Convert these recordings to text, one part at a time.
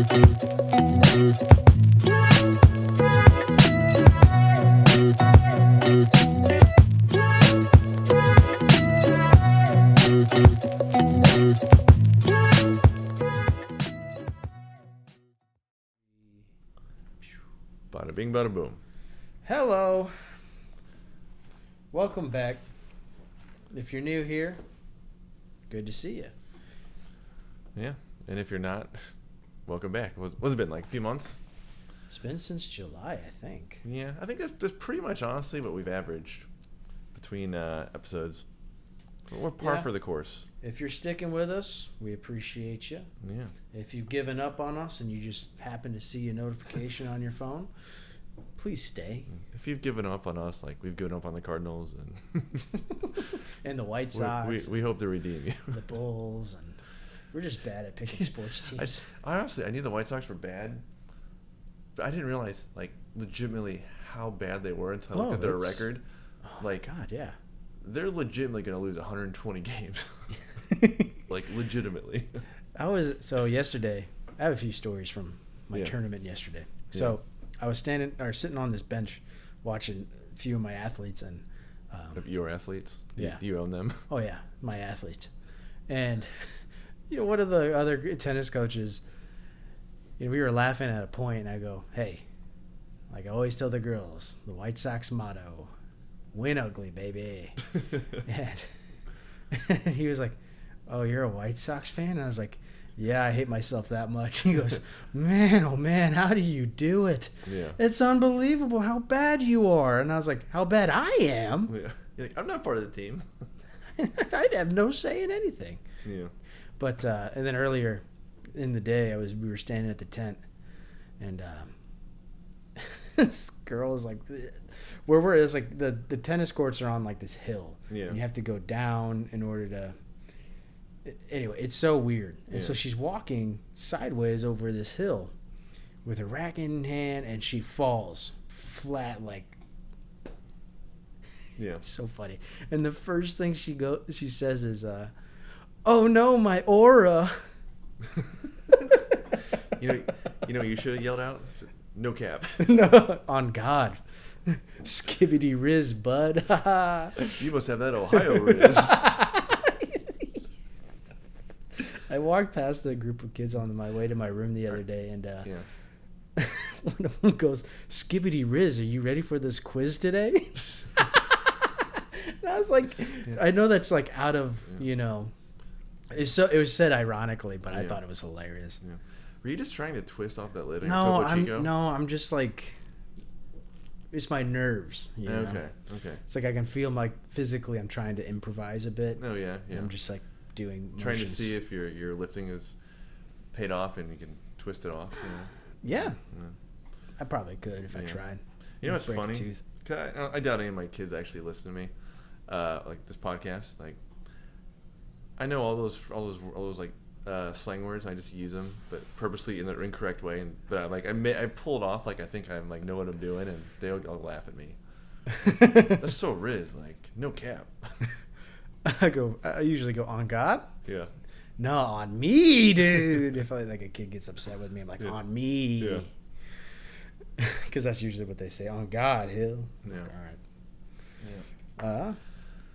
Bada bing, bada boom. Hello. Welcome back. If you're new here, good to see you. Yeah, and if you're not, welcome back. What's it been, like a few months? It's been since July, I think. Yeah, I think that's pretty much honestly what we've averaged between episodes. We're par for the course. If you're sticking with us, we appreciate you. Yeah. If you've given up on us and you just happen to see a notification on your phone, please stay. If you've given up on us, like we've given up on the Cardinals and and the White Sox, we hope to redeem you. The Bulls, and we're just bad at picking sports teams. Honestly, I knew the White Sox were bad, but I didn't realize like legitimately how bad they were until I looked at their record. Oh like, God, yeah. They're legitimately going to lose 120 games. Like, legitimately. Yesterday, I have a few stories from my tournament yesterday. So I was sitting on this bench watching a few of my athletes. And your athletes? Yeah. Do you own them? Oh, yeah, my athletes. And, one of the other tennis coaches, we were laughing at a point, and I go, hey, like I always tell the girls, the White Sox motto, win ugly, baby. And he was like, oh, you're a White Sox fan? And I was like, yeah, I hate myself that much. He goes, man, oh man, how do you do it? Yeah. It's unbelievable how bad you are. And I was like, how bad I am? Yeah. You're like, I'm not part of the team. I'd have no say in anything. Yeah. But and then earlier in the day, we were standing at the tent, and this girl is like, it's like the tennis courts are on like this hill. Yeah. And you have to go down in order to. Anyway, it's so weird. And so she's walking sideways over this hill with her racket in hand, and she falls flat, like. Yeah. So funny. And the first thing she says is, "Oh no, my aura." You know, you should have yelled out. No cap. No, on God. Skibbity Riz, bud. You must have that Ohio Riz. I walked past a group of kids on my way to my room the other day, and one of them goes, Skibbity Riz, are you ready for this quiz today? And I was like, I know that's like out of, it was said ironically, but I thought it was hilarious. Yeah. Were you just trying to twist off that lid? No, I'm just like, it's my nerves. Okay. It's like I can feel physically I'm trying to improvise a bit. Oh yeah. I'm just like doing trying motions. to see if your lifting is paid off and you can twist it off. Yeah. I probably could if I tried. You know what's funny? I doubt any of my kids actually listen to me, like this podcast. Like, I know all those like slang words. I just use them, but purposely in the incorrect way. But I pull it off. Like I think I know what I'm doing, and they'll laugh at me. That's so Riz. Like, no cap. I usually go, on God? Yeah. No, on me, dude. If a kid gets upset with me, I'm like, on me. Yeah. Because that's usually what they say. On God, Hill. Yeah. Like, all right. Yeah.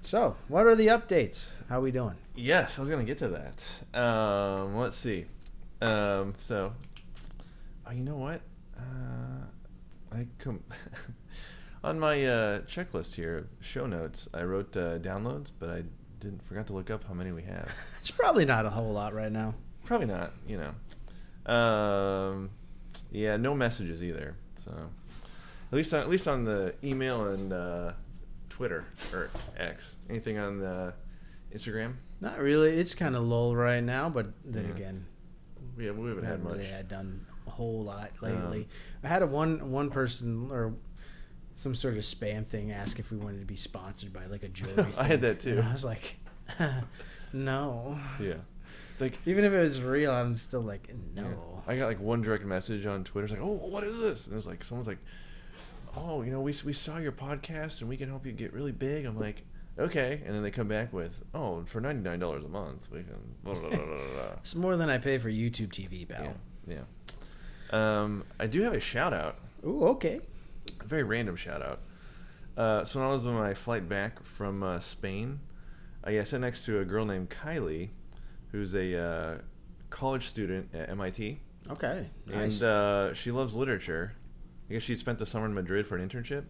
So, what are the updates? How are we doing? Yes, I was gonna get to that. Let's see. So, you know what? On my checklist here, show notes, I wrote downloads, but I forgot to look up how many we have. It's probably not a whole lot right now. Probably not, Yeah, no messages either. So, at least on the email and Twitter or X. Anything on Instagram? Not really. It's kind of lull right now, but then again, we haven't had much. Really had done a whole lot lately. I had one person or some sort of spam thing ask if we wanted to be sponsored by like a jewelry thing. I had that too. And I was like, no. Yeah. It's like, even if it was real, I'm still like, no. Yeah. I got like one direct message on Twitter. It's like, oh, what is this? And it was like, someone's like, oh, we saw your podcast and we can help you get really big. I'm like, okay. And then they come back with, oh, for $99 a month, we can blah, blah, blah, blah, blah. It's more than I pay for YouTube TV, pal. Yeah. I do have a shout out. Ooh, okay. A very random shout out. So when I was on my flight back from Spain, I sat next to a girl named Kylie, who's a college student at MIT. Okay, nice. And she loves literature. I guess she'd spent the summer in Madrid for an internship,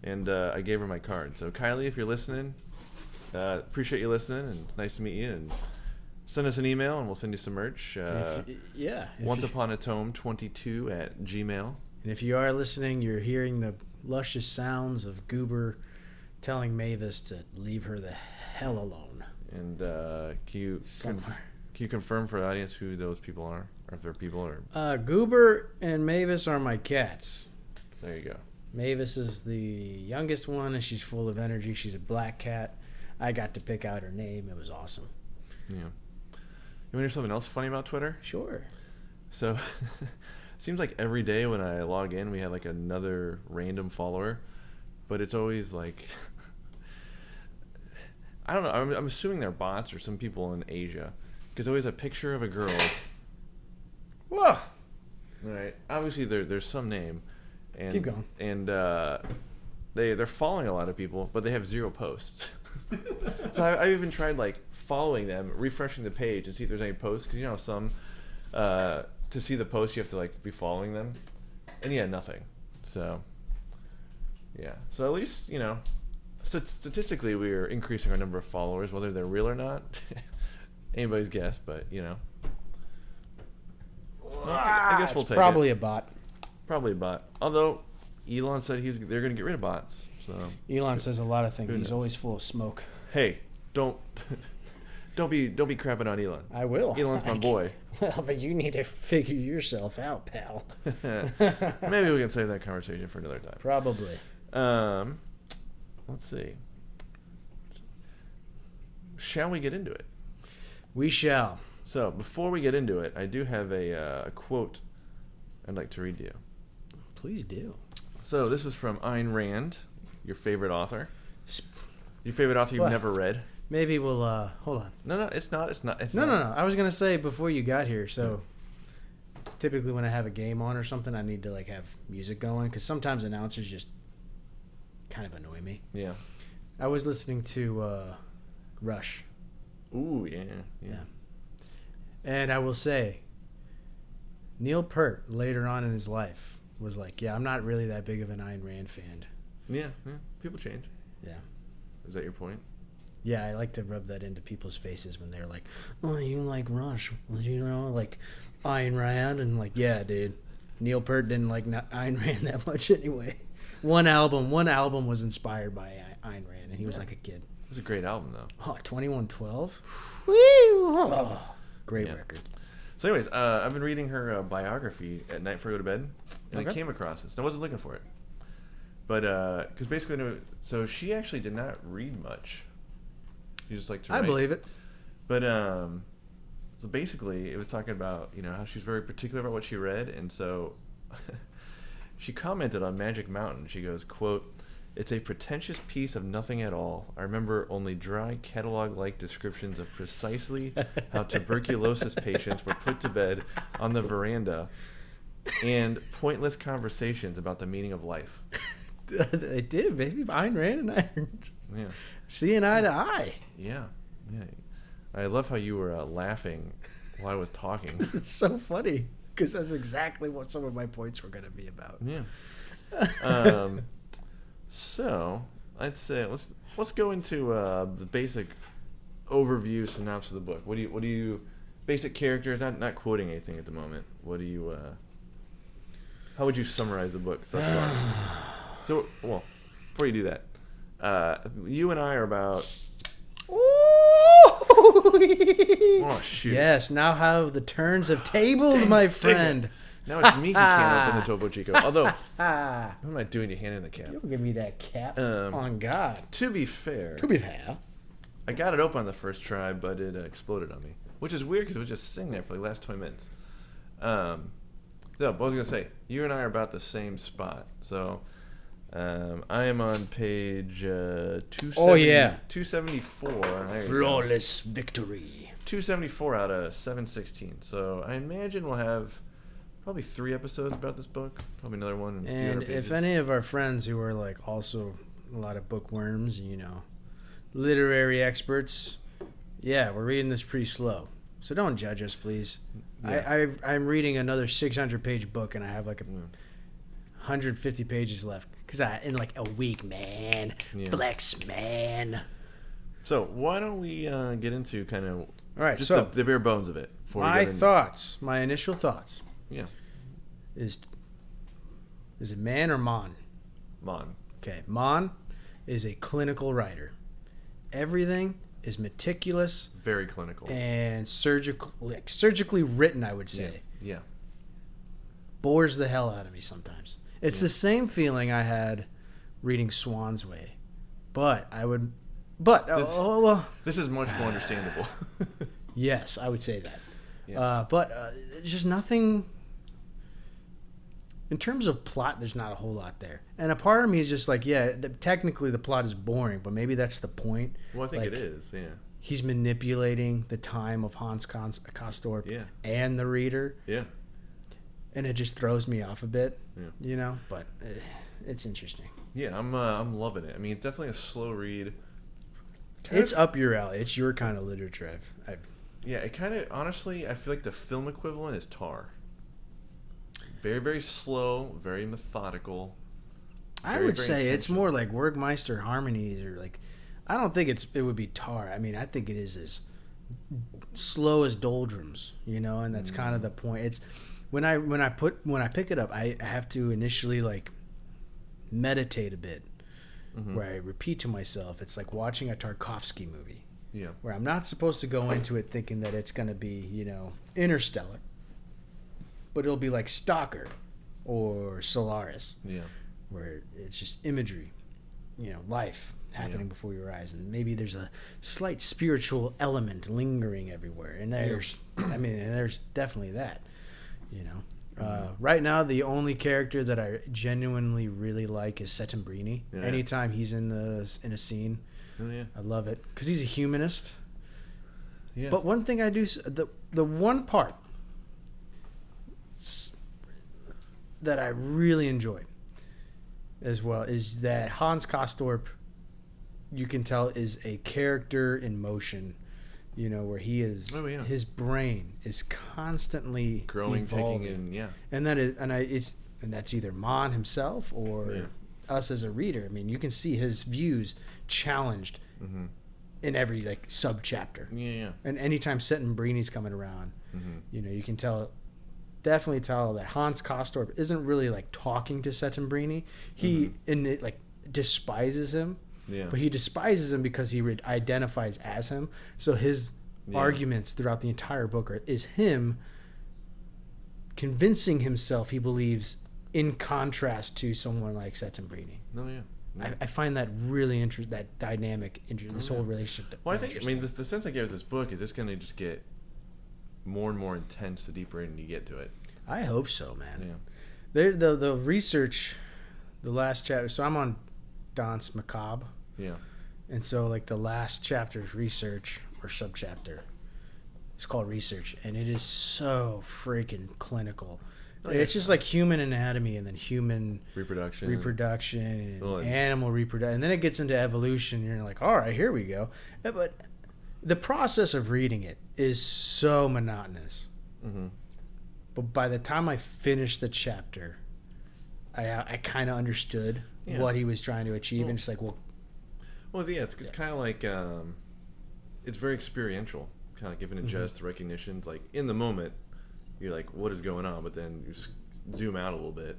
and I gave her my card. So Kylie, if you're listening, appreciate you listening, and it's nice to meet you. And send us an email, and we'll send you some merch. OnceUponATome22@gmail. And if you are listening, you're hearing the luscious sounds of Goober telling Mavis to leave her the hell alone. And can you confirm for the audience who those people are? Or if they're people or... Goober and Mavis are my cats. There you go. Mavis is the youngest one, and she's full of energy. She's a black cat. I got to pick out her name. It was awesome. Yeah. You want to hear something else funny about Twitter? Sure. So... seems like every day when I log in, we have like another random follower, but it's always like, I don't know. I'm assuming they're bots or some people in Asia, because always a picture of a girl. Whoa! Right. Obviously, there's some name, and keep going. And they're following a lot of people, but they have 0 posts. So I even tried like following them, refreshing the page, and see if there's any posts, because you know some. To see the post, you have to like be following them, and nothing. So, yeah. So at least statistically, we are increasing our number of followers, whether they're real or not. Anybody's guess, but I guess we'll take probably it. a bot. Probably a bot. Although Elon said they're going to get rid of bots. So Elon says a lot of things. He's always full of smoke. Hey, don't be crapping on Elon. I will. Elon's my boy. Well, but you need to figure yourself out, pal. Maybe we can save that conversation for another time. Probably. Let's see. Shall we get into it? We shall. So before we get into it, I do have a quote I'd like to read to you. Please do. So this is from Ayn Rand, your favorite author. Your favorite author you've never read. Maybe we'll hold on. No, it's not. No. I was gonna say before you got here. So typically when I have a game on or something, I need to like have music going because sometimes announcers just kind of annoy me. Yeah. I was listening to Rush. Ooh, yeah. And I will say, Neil Peart later on in his life was like, "Yeah, I'm not really that big of an Ayn Rand fan." Yeah. People change. Yeah. Is that your point? Yeah, I like to rub that into people's faces when they're like, "Oh, you like Rush? Well, like Ayn Rand?" And like, yeah, dude, Neil Peart didn't like Ayn Rand that much anyway. One album was inspired by Ayn Rand, and he was like a kid. It was a great album, though. Oh, 2112. Woo! Oh, great record. So, anyways, I've been reading her biography at night before I go to bed, and I came across this. I wasn't looking for it, but because basically, so she actually did not read much. She just liked to write. I believe it. But so basically, it was talking about how she's very particular about what she read, and so she commented on Magic Mountain. She goes, "Quote, it's a pretentious piece of nothing at all. I remember only dry catalog-like descriptions of precisely how tuberculosis patients were put to bed on the veranda, and pointless conversations about the meaning of life." They did, baby. Ayn Rand and I Yeah. seeing eye to eye. Yeah. I love how you were laughing while I was talking. It's so funny because that's exactly what some of my points were going to be about. Yeah. So I'd say let's go into the basic overview synopsis of the book. What do you basic characters? Not quoting anything at the moment. What do you? How would you summarize the book thus far? So, well, before you do that, you and I are about. Oh shoot! Yes, now how the turns have tabled, my friend. Now it's me who can't open the Topo Chico. Although, what am I doing to hand in the cap? You don't give me that cap. On God. To be fair, I got it open on the first try, but it exploded on me, which is weird because it was just sitting there for the last 20 minutes. So, what was I gonna say? You and I are about the same spot. So, I am on page 270, oh yeah, 274. Flawless victory. 274 out of 716. So I imagine we'll have probably 3 episodes about this book. Probably another one. And if any of our friends who are like also a lot of bookworms, literary experts, yeah, we're reading this pretty slow. So don't judge us, please. Yeah. I'm reading another 600-page book, and I have like 150 pages left. Because in like a week, man. Yeah. Flex, man. So why don't we get into kind of just the bare bones of it? My initial thoughts. Yeah. Is it Man or Mon? Mon. Okay. Mon is a clinical writer. Everything is meticulous. Very clinical. And surgically written, I would say. Yeah. Bores the hell out of me sometimes. It's the same feeling I had reading Swan's Way. This is much more understandable. Yes, I would say that. Yeah. Just nothing. In terms of plot, there's not a whole lot there. And a part of me is just like, technically the plot is boring, but maybe that's the point. Well, I think it is, yeah. He's manipulating the time of Hans Castorp and the reader. Yeah. And it just throws me off a bit, but it's interesting. Yeah, I'm loving it. I mean, it's definitely a slow read. It's up your alley. It's your kind of literature. Yeah, it kind of, honestly, I feel like the film equivalent is Tar. Very, very slow, very methodical. I would say it's more like Werkmeister harmonies, or like, I don't think it would be Tar. I mean, I think it is as slow as doldrums, and that's kind of the point. It's when I pick it up, I have to initially like meditate a bit, where I repeat to myself. It's like watching a Tarkovsky movie. Yeah. Where I'm not supposed to go into it thinking that it's going to be, Interstellar. But it'll be like Stalker or Solaris. Yeah. Where it's just imagery, life happening before your eyes. And maybe there's a slight spiritual element lingering everywhere. And there's, there's definitely that, Right now, the only character that I genuinely really like is Settembrini. Yeah. Anytime he's in a scene, I love it because he's a humanist. Yeah. But one thing I do, the one part that I really enjoyed as well is that Hans Castorp, you can tell, is a character in motion. Where he is, his brain is constantly growing, evolving. taking in, and that's either Mon himself or us as a reader. I mean, you can see his views challenged in every like sub chapter. Yeah. And anytime Settembrini's coming around, you can definitely tell that Hans Castorp isn't really like talking to Settembrini. He despises him. Yeah. But he despises him because he identifies as him. So his arguments throughout the entire book is him convincing himself he believes in contrast to someone like Settembrini. I find that really interesting, that dynamic, this whole relationship. Well, the sense I get with this book is it's going to just get more and more intense the deeper in you get to it. I hope so, man. Yeah. The research, the last chapter, so I'm on Danse Macabre. Yeah. And so like the last chapter's research or subchapter, it's called research, and it is so freaking clinical. It's just like human anatomy and then human reproduction and animal reproduction. And then it gets into evolution and you're like, all right, here we go. But the process of reading it is so monotonous. But by the time I finished the chapter, I kind of understood what he was trying to achieve, and it's like, it's kind of like it's very experiential, kind of giving it just the recognitions. Like in the moment, you're like, what is going on? But then you zoom out a little bit.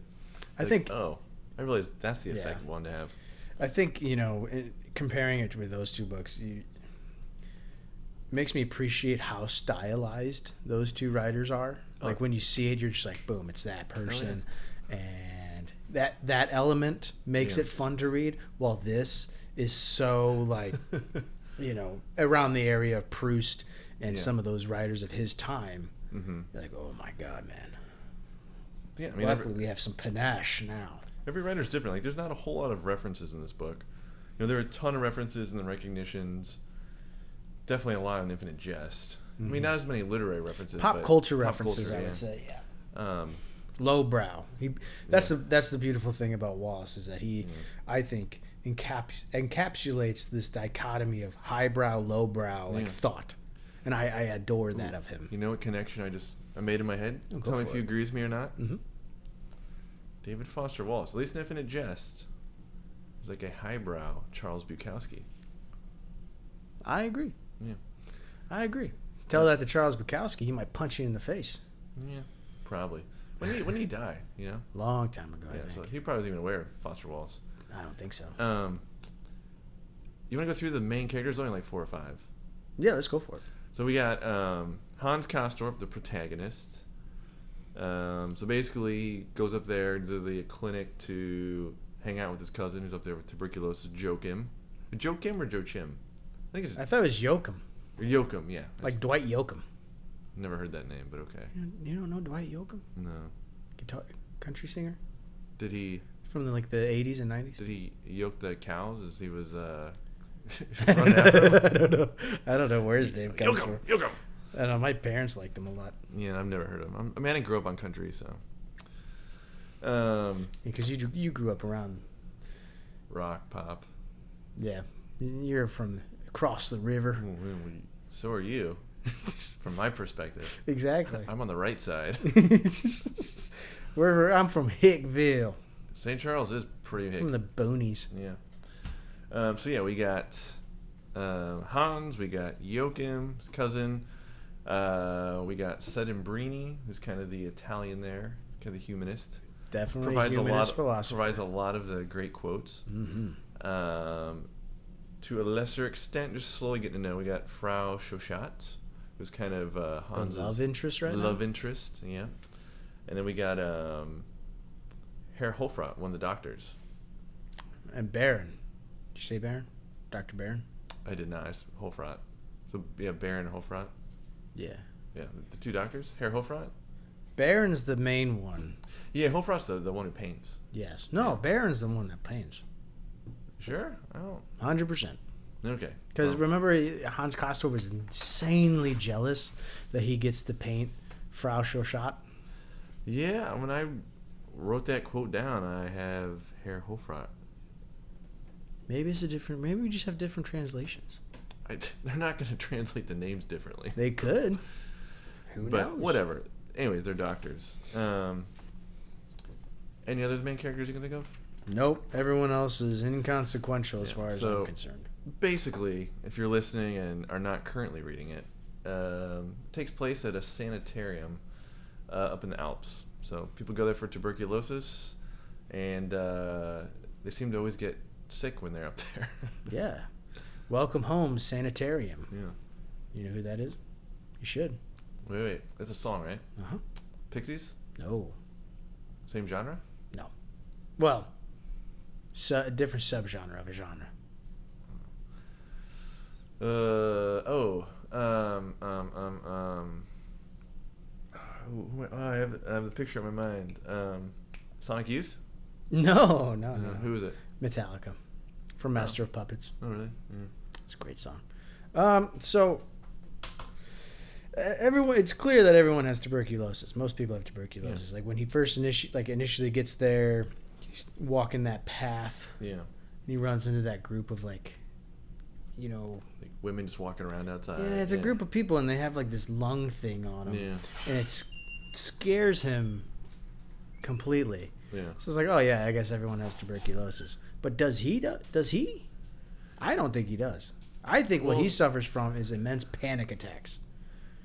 I think, I realized that's the effect I wanted to have. I think comparing it with those two books, makes me appreciate how stylized those two writers are. Like when you see it, you're just like, boom, it's that person. And that element makes it fun to read, while this is so like, around the area of Proust and some of those writers of his time. You're like, oh my God, man. Yeah, I mean, luckily we have some panache now. Every writer's different. Like, there's not a whole lot of references in this book. There are a ton of references and the recognitions. Definitely a lot on Infinite Jest. I mean, not as many literary references. Pop culture references, I would say, yeah. lowbrow. That's the beautiful thing about Wallace is that he, I think, encapsulates this dichotomy of highbrow, lowbrow, like thought, and I adore that of him. You know what connection I made in my head? Tell me if you agree with me or not. Mm-hmm. David Foster Wallace, at least in Infinite Jest, is like a highbrow Charles Bukowski. I agree. Yeah. I agree. Tell that to Charles Bukowski, he might punch you in the face. Yeah, probably. When did he die? You know, Long time ago. yeah. I think. So he probably wasn't even aware of Foster Wallace. I don't think so. You want to go through the main characters? Only like 4 or 5. Yeah, let's go for it. So we got Hans Castorp, the protagonist. So basically, he goes up there to the clinic to hang out with his cousin who's up there with tuberculosis. Joachim or Joachim? I thought it was Yoakum. Yoakum, yeah. Like Dwight Yoakam. Never heard that name, but okay. You don't know Dwight Yoakam? No. Country singer? Did he From the 80s and 90s? Did he yoke the cows as he was running after them? I don't know where his name comes from. Yoke him! I know my parents liked him a lot. Yeah, I've never heard of him. I mean, I didn't grow up on country, so. Because you grew up around. Rock, pop. Yeah, you're from across the river. So are you, from my perspective. Exactly. I'm on the right side. I'm from Hickville. St. Charles is pretty hick. From the boonies. Yeah. So yeah, we got Hans, we got Joachim, his cousin. We got Sedembrini, who's kind of the Italian there, kind of the humanist. Definitely Provides humanist philosopher. Provides a lot of the great quotes. Mm-hmm. To a lesser extent, just slowly getting to know. We got Frau Schochat, who's kind of Hans's love interest right now? Love interest, yeah. And then we got Herr Hofrat, one of the doctors. And Baron. Did you say Baron? Dr. Baron? I did not. It's Hofrat. So yeah, Baron Hofrat. Yeah. Yeah, the 2 doctors. Herr Hofrat. Baron's the main one. Yeah, Hofrat's the one who paints. Yes. No, Yeah. Baron's the one that paints. Sure. I don't. 100%. Okay. Because remember, Hans Castorp was insanely jealous that he gets to paint Frau Schochat. Yeah, when I wrote that quote down, I have Herr Hofrat. Maybe it's a different. Maybe we just have different translations. They're not going to translate the names differently. They could. Who But knows? whatever. Anyways, they're doctors. Any other main characters you can think of? Nope. Everyone else is inconsequential as far as I'm concerned. Basically, if you're listening and are not currently reading it, takes place at a sanitarium up in the Alps. So people go there for tuberculosis, and they seem to always get sick when they're up there. Yeah. Welcome home, sanitarium. Yeah. You know who that is? You should. Wait. That's a song, right? Uh-huh. Pixies? No. Same genre? No. Well, a different subgenre of a genre. I have the picture in my mind. Sonic Youth? No. Who is it? Metallica. From Master of Puppets. Oh, really? It's a great song. So everyone, it's clear that everyone has tuberculosis. Most people have tuberculosis. Yeah. Like when he first initially gets there, he's walking that path. Yeah. And he runs into that group of like women just walking around outside. Yeah, it's a group of people, and they have like this lung thing on them. Yeah. And it scares him completely. Yeah. So it's like, oh yeah, I guess everyone has tuberculosis. But does he? Does he? I don't think he does. I think what he suffers from is immense panic attacks.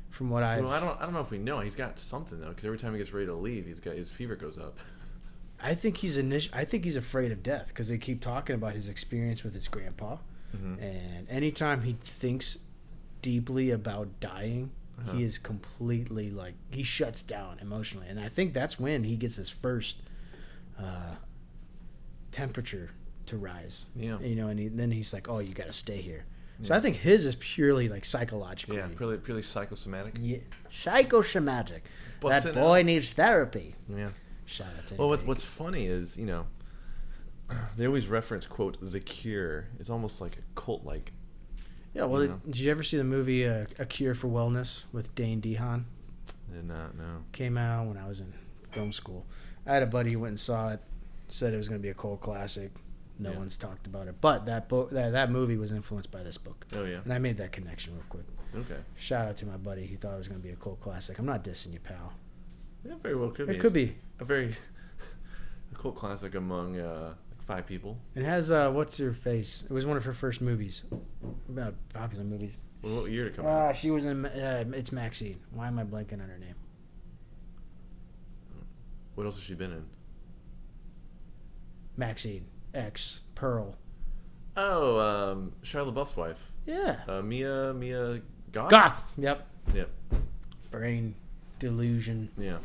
From what I don't know if we know. He's got something though, because every time he gets ready to leave, his fever goes up. I think he's afraid of death because they keep talking about his experience with his grandpa, and anytime he thinks deeply about dying, he is completely he shuts down emotionally, and I think that's when he gets his first temperature to rise. Yeah, and then he's like, "Oh, you got to stay here." So I think his is purely psychological. Yeah, purely psychosomatic. Yeah, psychosomatic. Busting That boy out. needs therapy. Yeah. Shout out to Well, what's funny is they always reference quote The Cure. It's almost like a cult-like. Yeah, well, did you ever see the movie A Cure for Wellness with Dane DeHaan? Did not know. Came out when I was in film school. I had a buddy who went and saw it, said it was going to be a cult classic. No one's talked about it, but that movie was influenced by this book. Oh yeah. And I made that connection real quick. Okay. Shout out to my buddy. He thought it was going to be a cult classic. I'm not dissing you, pal. Yeah, very well could be. It could be a very a cult classic among like 5 people. It has what's her face? It was one of her first movies, about popular movies. Well, what year did it come out? She was in. It's Maxine. Why am I blanking on her name? What else has she been in? Maxine X Pearl. Oh, Shia LaBeouf's wife. Yeah. Mia Goth. Goth. Yep. Yep. Brain delusion. Yeah.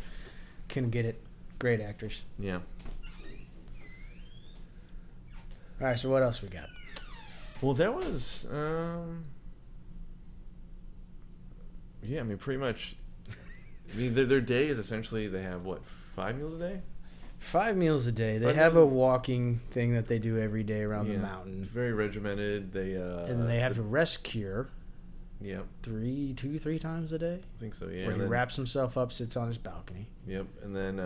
Couldn't get it. Great actors. Yeah. All right. So what else we got? Well, that was. Yeah, I mean, pretty much. I mean, their day is essentially they have what, 5 meals a day? 5 meals a day. They 5 have meals a walking thing that they do every day around the mountain. It's very regimented. They and they have a rest cure. Yep. 3 times a day. I think so. Yeah. Where he wraps himself up, sits on his balcony. Yep. And then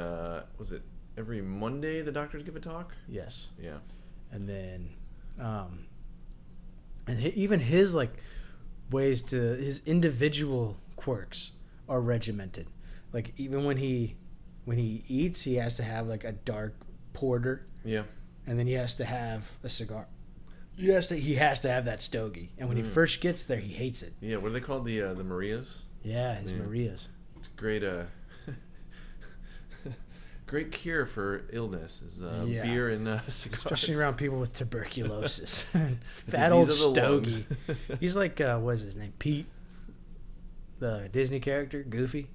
was it every Monday the doctors give a talk? Yes. Yeah. And then, even his like ways to his individual quirks are regimented. Like even when he eats, he has to have like a dark porter. Yeah. And then he has to have a cigar. He has to have that stogie. And when he first gets there, he hates it. Yeah. What are they called? The Marias. Yeah, his Marias. It's great. Great cure for illness is beer and cigars. Especially around people with tuberculosis. Fat old stogie. He's like, what is his name? Pete, the Disney character, Goofy.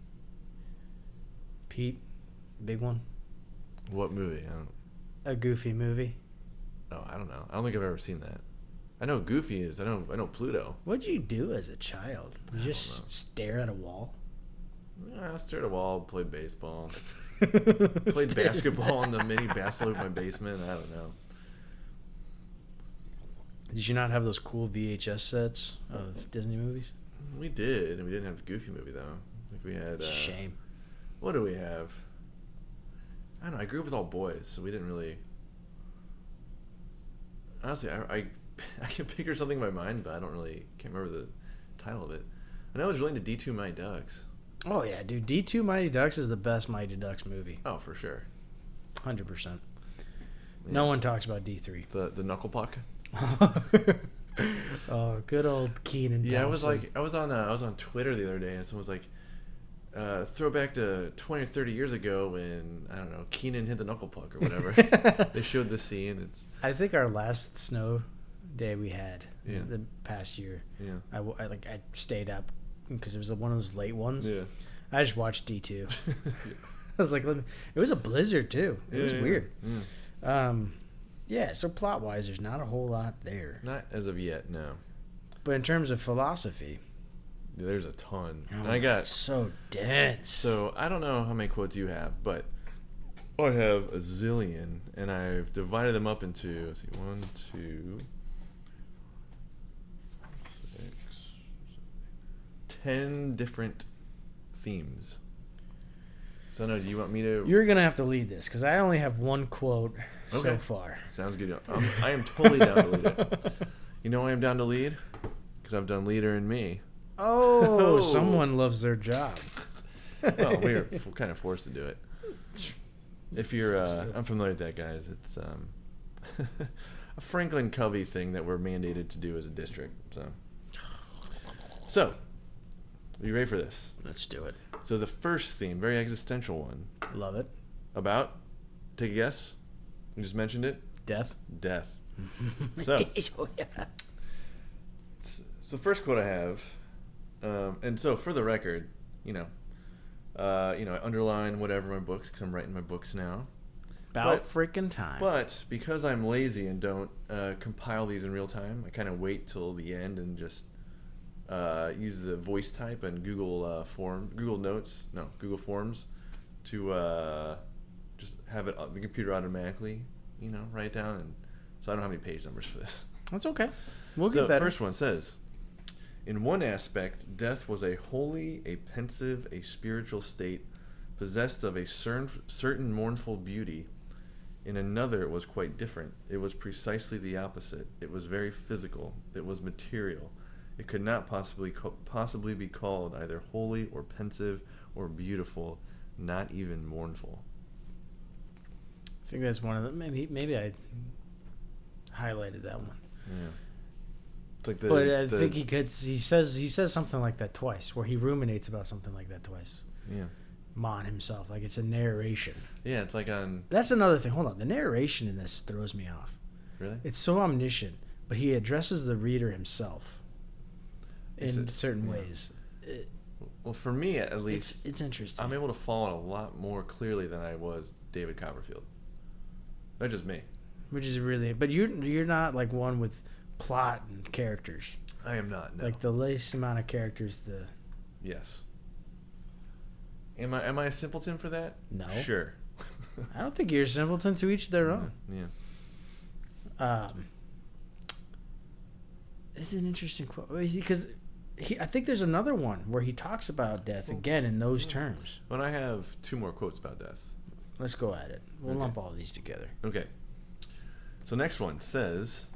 Pete, big one. What movie? A Goofy movie. Oh, I don't know. I don't think I've ever seen that. I know Goofy is. I know Pluto. What'd you do as a child? You just stare at a wall? I stared at a wall, played baseball. Played basketball in the mini basketball in my basement. I don't know. Did you not have those cool VHS sets of Disney movies? We did, and we didn't have the Goofy movie though. I think we had. It's a shame. What do we have? I don't know. I grew up with all boys, so we didn't really. Honestly, I can picture something in my mind, but I can't remember the title of it. I know I was really into D2 Mighty Ducks. Oh yeah, dude! D2 Mighty Ducks is the best Mighty Ducks movie. Oh, for sure. 100%. Yeah. No one talks about D3. The knuckle puck. Oh, good old Keenan. Yeah, Thompson. I was on Twitter the other day, and someone was like, throwback to 20 or 30 years ago when I don't know Keenan hit the knuckle puck or whatever. They showed the scene. I think our last snow day we had the past year. Yeah. I stayed up because it was one of those late ones. Yeah. I just watched D2. I was like, it was a blizzard too. It was weird. Yeah. So plot wise, there's not a whole lot there. Not as of yet, no. But in terms of philosophy, there's a ton. Oh, and I got it's so dense. So I don't know how many quotes you have, but I have a zillion, and I've divided them up into 1, 2, 6, 10 different themes. So no, do you want me to? You're gonna have to lead this because I only have one quote so far. Sounds good. I am totally down to lead it. You know why I'm down to lead? Because I've done Leader in Me. Oh, someone loves their job. Well, we're kind of forced to do it. If you're, I'm familiar with that, guys. It's a Franklin Covey thing that we're mandated to do as a district. So, are you ready for this? Let's do it. So the first theme, very existential one. Love it. About, take a guess. You just mentioned it. Death. So, so first quote I have, and so for the record, I underline whatever in my books because I'm writing my books now. About freaking time. But because I'm lazy and don't compile these in real time, I kind of wait till the end and just use the voice type and Google Forms to just have it the computer automatically, write it down, and so I don't have any page numbers for this. That's okay. We'll get better. The first one says, in one aspect, death was a holy, a pensive, a spiritual state possessed of a certain mournful beauty. In another, it was quite different. It was precisely the opposite. It was very physical. It was material. It could not possibly be called either holy or pensive or beautiful, not even mournful. I think that's one of them. Maybe I highlighted that one. Yeah. It's like but I think he says something like that twice, where he ruminates about something like that twice. Yeah. On himself, like it's a narration. Yeah, it's like on. That's another thing. Hold on, the narration in this throws me off. Really? It's so omniscient, but he addresses the reader himself in certain ways. Well, for me at least, it's interesting. I'm able to follow it a lot more clearly than I was David Copperfield. That's just me. Which is really, but you're not like one with plot and characters. I am not. No. Like the least amount of characters. Yes. Am I a simpleton for that? No. Sure. I don't think you're a simpleton. To each their own. Yeah. It's an interesting quote because I think there's another one where he talks about death again in those terms. But I have 2 more quotes about death. Let's go at it. We'll lump all of these together. Okay. So next one says,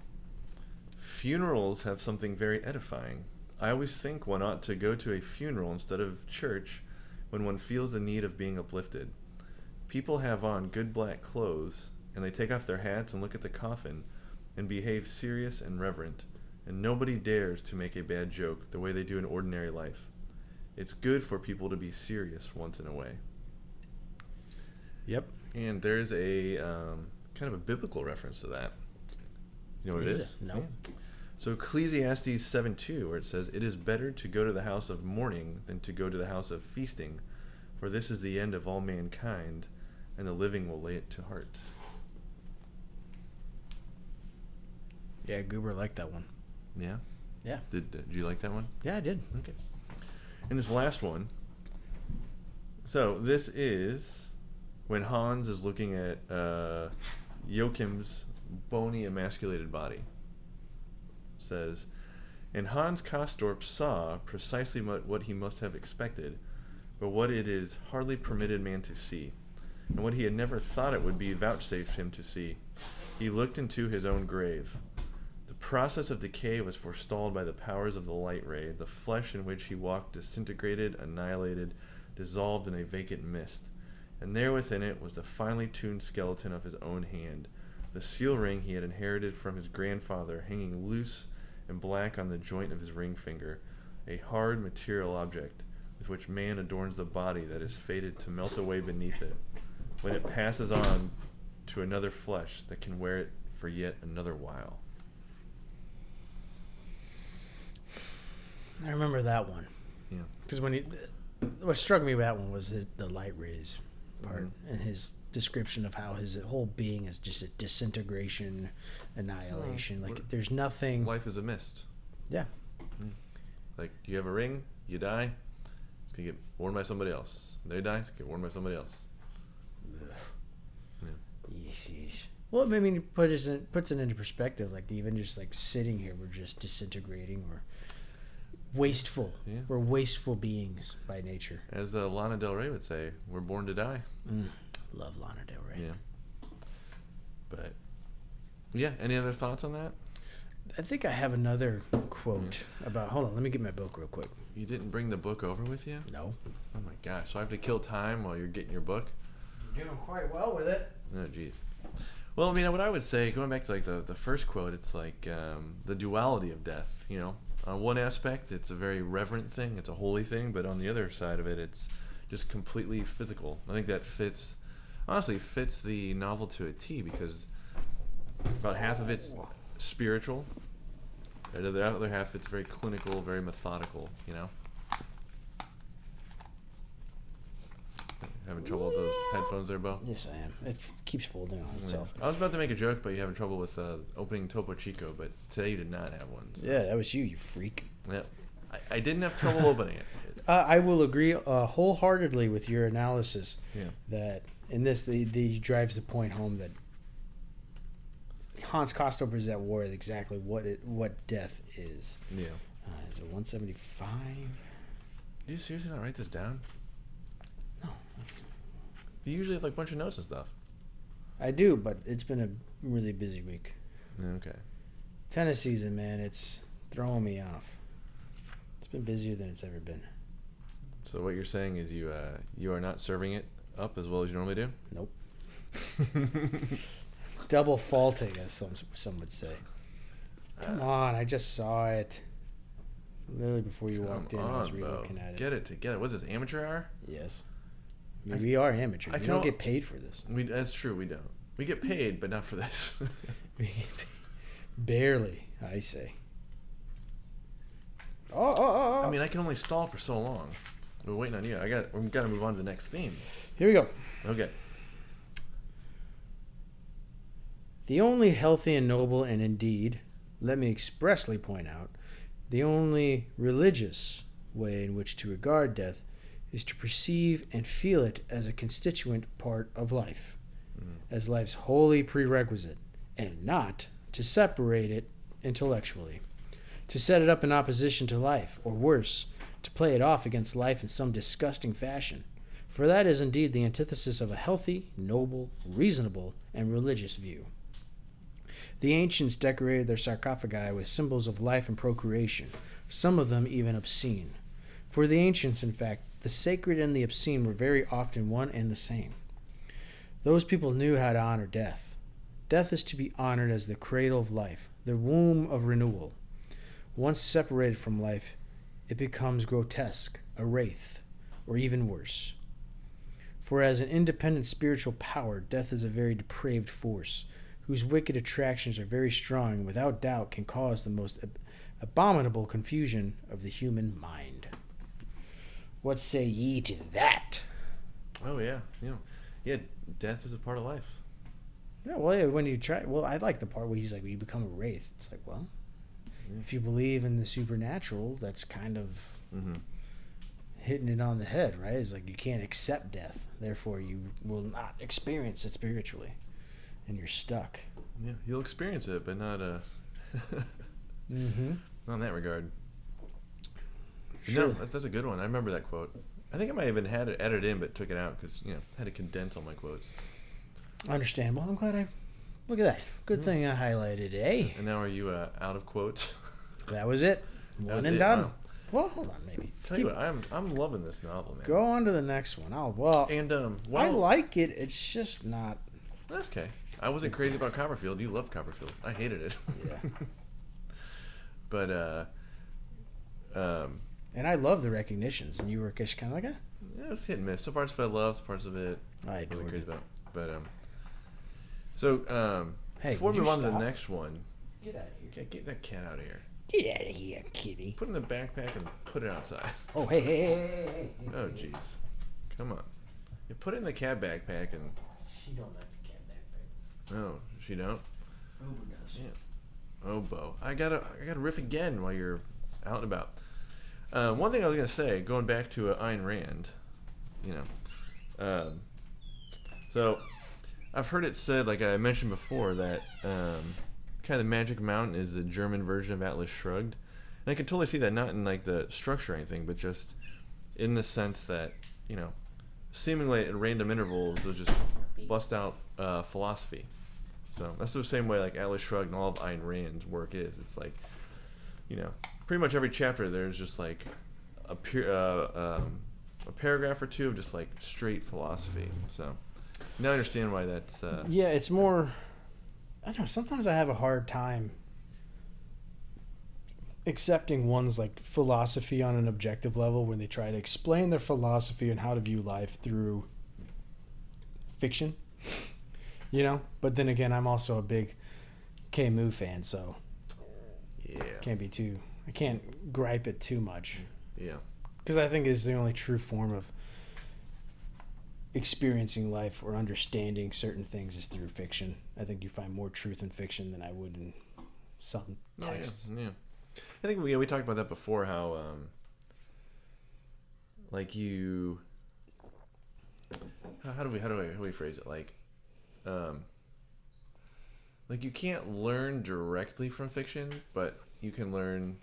funerals have something very edifying. I always think one ought to go to a funeral instead of church when one feels the need of being uplifted. People have on good black clothes, and they take off their hats and look at the coffin and behave serious and reverent, and nobody dares to make a bad joke the way they do in ordinary life. It's good for people to be serious once in a way. Yep. And there's a kind of a biblical reference to that. You know what it is? No. Yeah. So Ecclesiastes 7:2, where it says, "It is better to go to the house of mourning than to go to the house of feasting, for this is the end of all mankind, and the living will lay it to heart." Yeah, Goober liked that one. Yeah? Yeah. Did you like that one? Yeah, I did. Okay. And this last one. So this is when Hans is looking at Joachim's bony, emasculated body. It says, "And Hans Castorp saw precisely what he must have expected, but what it is hardly permitted man to see, and what he had never thought it would be vouchsafed him to see. He looked into his own grave. The process of decay was forestalled by the powers of the light ray. The flesh in which he walked disintegrated, annihilated, dissolved in a vacant mist. And there within it was the finely tuned skeleton of his own hand, the seal ring he had inherited from his grandfather hanging loose and black on the joint of his ring finger, a hard material object with which man adorns the body that is fated to melt away beneath it, when it passes on to another flesh that can wear it for yet another while." I remember that one. Yeah. Because what struck me about that one was the light rays part and his description of how his whole being is just a disintegration, annihilation. Like there's nothing. Life is a mist. Yeah. Like you have a ring, you die, it's gonna get worn by somebody else. They die, it's gonna get worn by somebody else. Yeah. Well, I mean, it puts it into perspective. Like even just like sitting here, we're just disintegrating or wasteful. Yeah. We're wasteful beings by nature. As Lana Del Rey would say, we're born to die. Love Lana Del Rey. Yeah. But yeah, any other thoughts on that? I think I have another quote about. Hold on, let me get my book real quick. You didn't bring the book over with you? No. Oh my gosh! So I have to kill time while you're getting your book? You're doing quite well with it. Oh jeez. Well, I mean, what I would say, going back to like the first quote, it's like the duality of death. You know, on one aspect, it's a very reverent thing, it's a holy thing, but on the other side of it, it's just completely physical. I think that honestly fits the novel to a T, because about half of it's spiritual, and the other half it's very clinical, very methodical. You know. Having trouble with those headphones there, Bo? Yes, I am. It keeps folding on itself. I was about to make a joke, but you're having trouble with opening Topo Chico, but today you did not have one. So. Yeah, that was you freak. Yeah. I didn't have trouble opening it. I will agree wholeheartedly with your analysis. Yeah. That in this, the drives the point home that Hans Castorp is at war with exactly what death is. Yeah. Is it 175? Did you seriously not write this down? No. You usually have like a bunch of notes and stuff. I do, but it's been a really busy week. Okay. Tennis season, man, it's throwing me off. It's been busier than it's ever been. So what you're saying is you are not serving it up as well as you normally do? Nope. Double faulting, as some would say. Come on, I just saw it. Literally before you walked in, I was re-looking at it. Get it together. What's this, amateur hour? Yes. I mean, we are amateurs. We don't get paid for this. That's true, we don't. We get paid, but not for this. Barely, I say. Oh. I mean, I can only stall for so long. We're waiting on you. We've got to move on to the next theme. Here we go. Okay. The only healthy and noble, and indeed, let me expressly point out, the only religious way in which to regard death is to perceive and feel it as a constituent part of life, as life's wholly prerequisite, and not to separate it intellectually, to set it up in opposition to life, or worse, to play it off against life in some disgusting fashion. For that is indeed the antithesis of a healthy, noble, reasonable, and religious view. The ancients decorated their sarcophagi with symbols of life and procreation, some of them even obscene. For the ancients, in fact, the sacred and the obscene were very often one and the same. Those people knew how to honor death. Death is to be honored as the cradle of life, the womb of renewal. Once separated from life, it becomes grotesque, a wraith, or even worse. For as an independent spiritual power, death is a very depraved force, whose wicked attractions are very strong and without doubt can cause the most abominable confusion of the human mind. What say ye to that? Oh, yeah. Death is a part of life. Yeah, well, yeah, when you try... Well, I like the part where he's like, when you become a wraith. It's like, well, if you believe in the supernatural, that's kind of hitting it on the head, right? It's like you can't accept death. Therefore, you will not experience it spiritually. And you're stuck. Yeah, you'll experience it, but not not in that regard. Sure. No, that's a good one. I remember that quote. I think I might even had it edited in, but took it out because had to condense all my quotes. Understandable. I'm glad look at that. Good thing I highlighted, eh? And now are you out of quotes? That was it. One and done. Wow. Well, hold on, maybe. Tell you what, I'm loving this novel, man. Go on to the next one. I like it. It's just not. That's okay. I wasn't crazy about Copperfield. You loved Copperfield. I hated it. Yeah. But and I love the recognitions, and you were just kind of like, yeah, it's hit and miss. Some parts of it I loved, some parts of it I wasn't crazy about. But hey, before we move on to the next one, get out of here. Get that cat out of here. Get out of here, kitty. Put it in the backpack and put it outside. Oh, hey. Oh, jeez. Come on. You put it in the cat backpack and. She don't like the cat backpack. Oh, she don't? Uber does. Yeah. Oh, Bo. I gotta riff again while you're out and about. One thing I was gonna say, going back to Ayn Rand, so I've heard it said, like I mentioned before, that kind of the Magic Mountain is the German version of Atlas Shrugged, and I can totally see that, not in like the structure or anything, but just in the sense that seemingly at random intervals they'll just bust out philosophy. So that's the same way like Atlas Shrugged and all of Ayn Rand's work is. It's like, pretty much every chapter there's just like a paragraph or two of just like straight philosophy. So now I understand why that's. Yeah, it's more. I don't know. Sometimes I have a hard time accepting one's like philosophy on an objective level when they try to explain their philosophy and how to view life through fiction. But then again, I'm also a big Camus fan, so yeah, I can't gripe it too much. Yeah, because I think it's the only true form of experiencing life or understanding certain things is through fiction. I think you find more truth in fiction than I would in some texts. Yeah. I think we talked about that before. How like you. How do we phrase it? Like you can't learn directly from fiction, but you can learn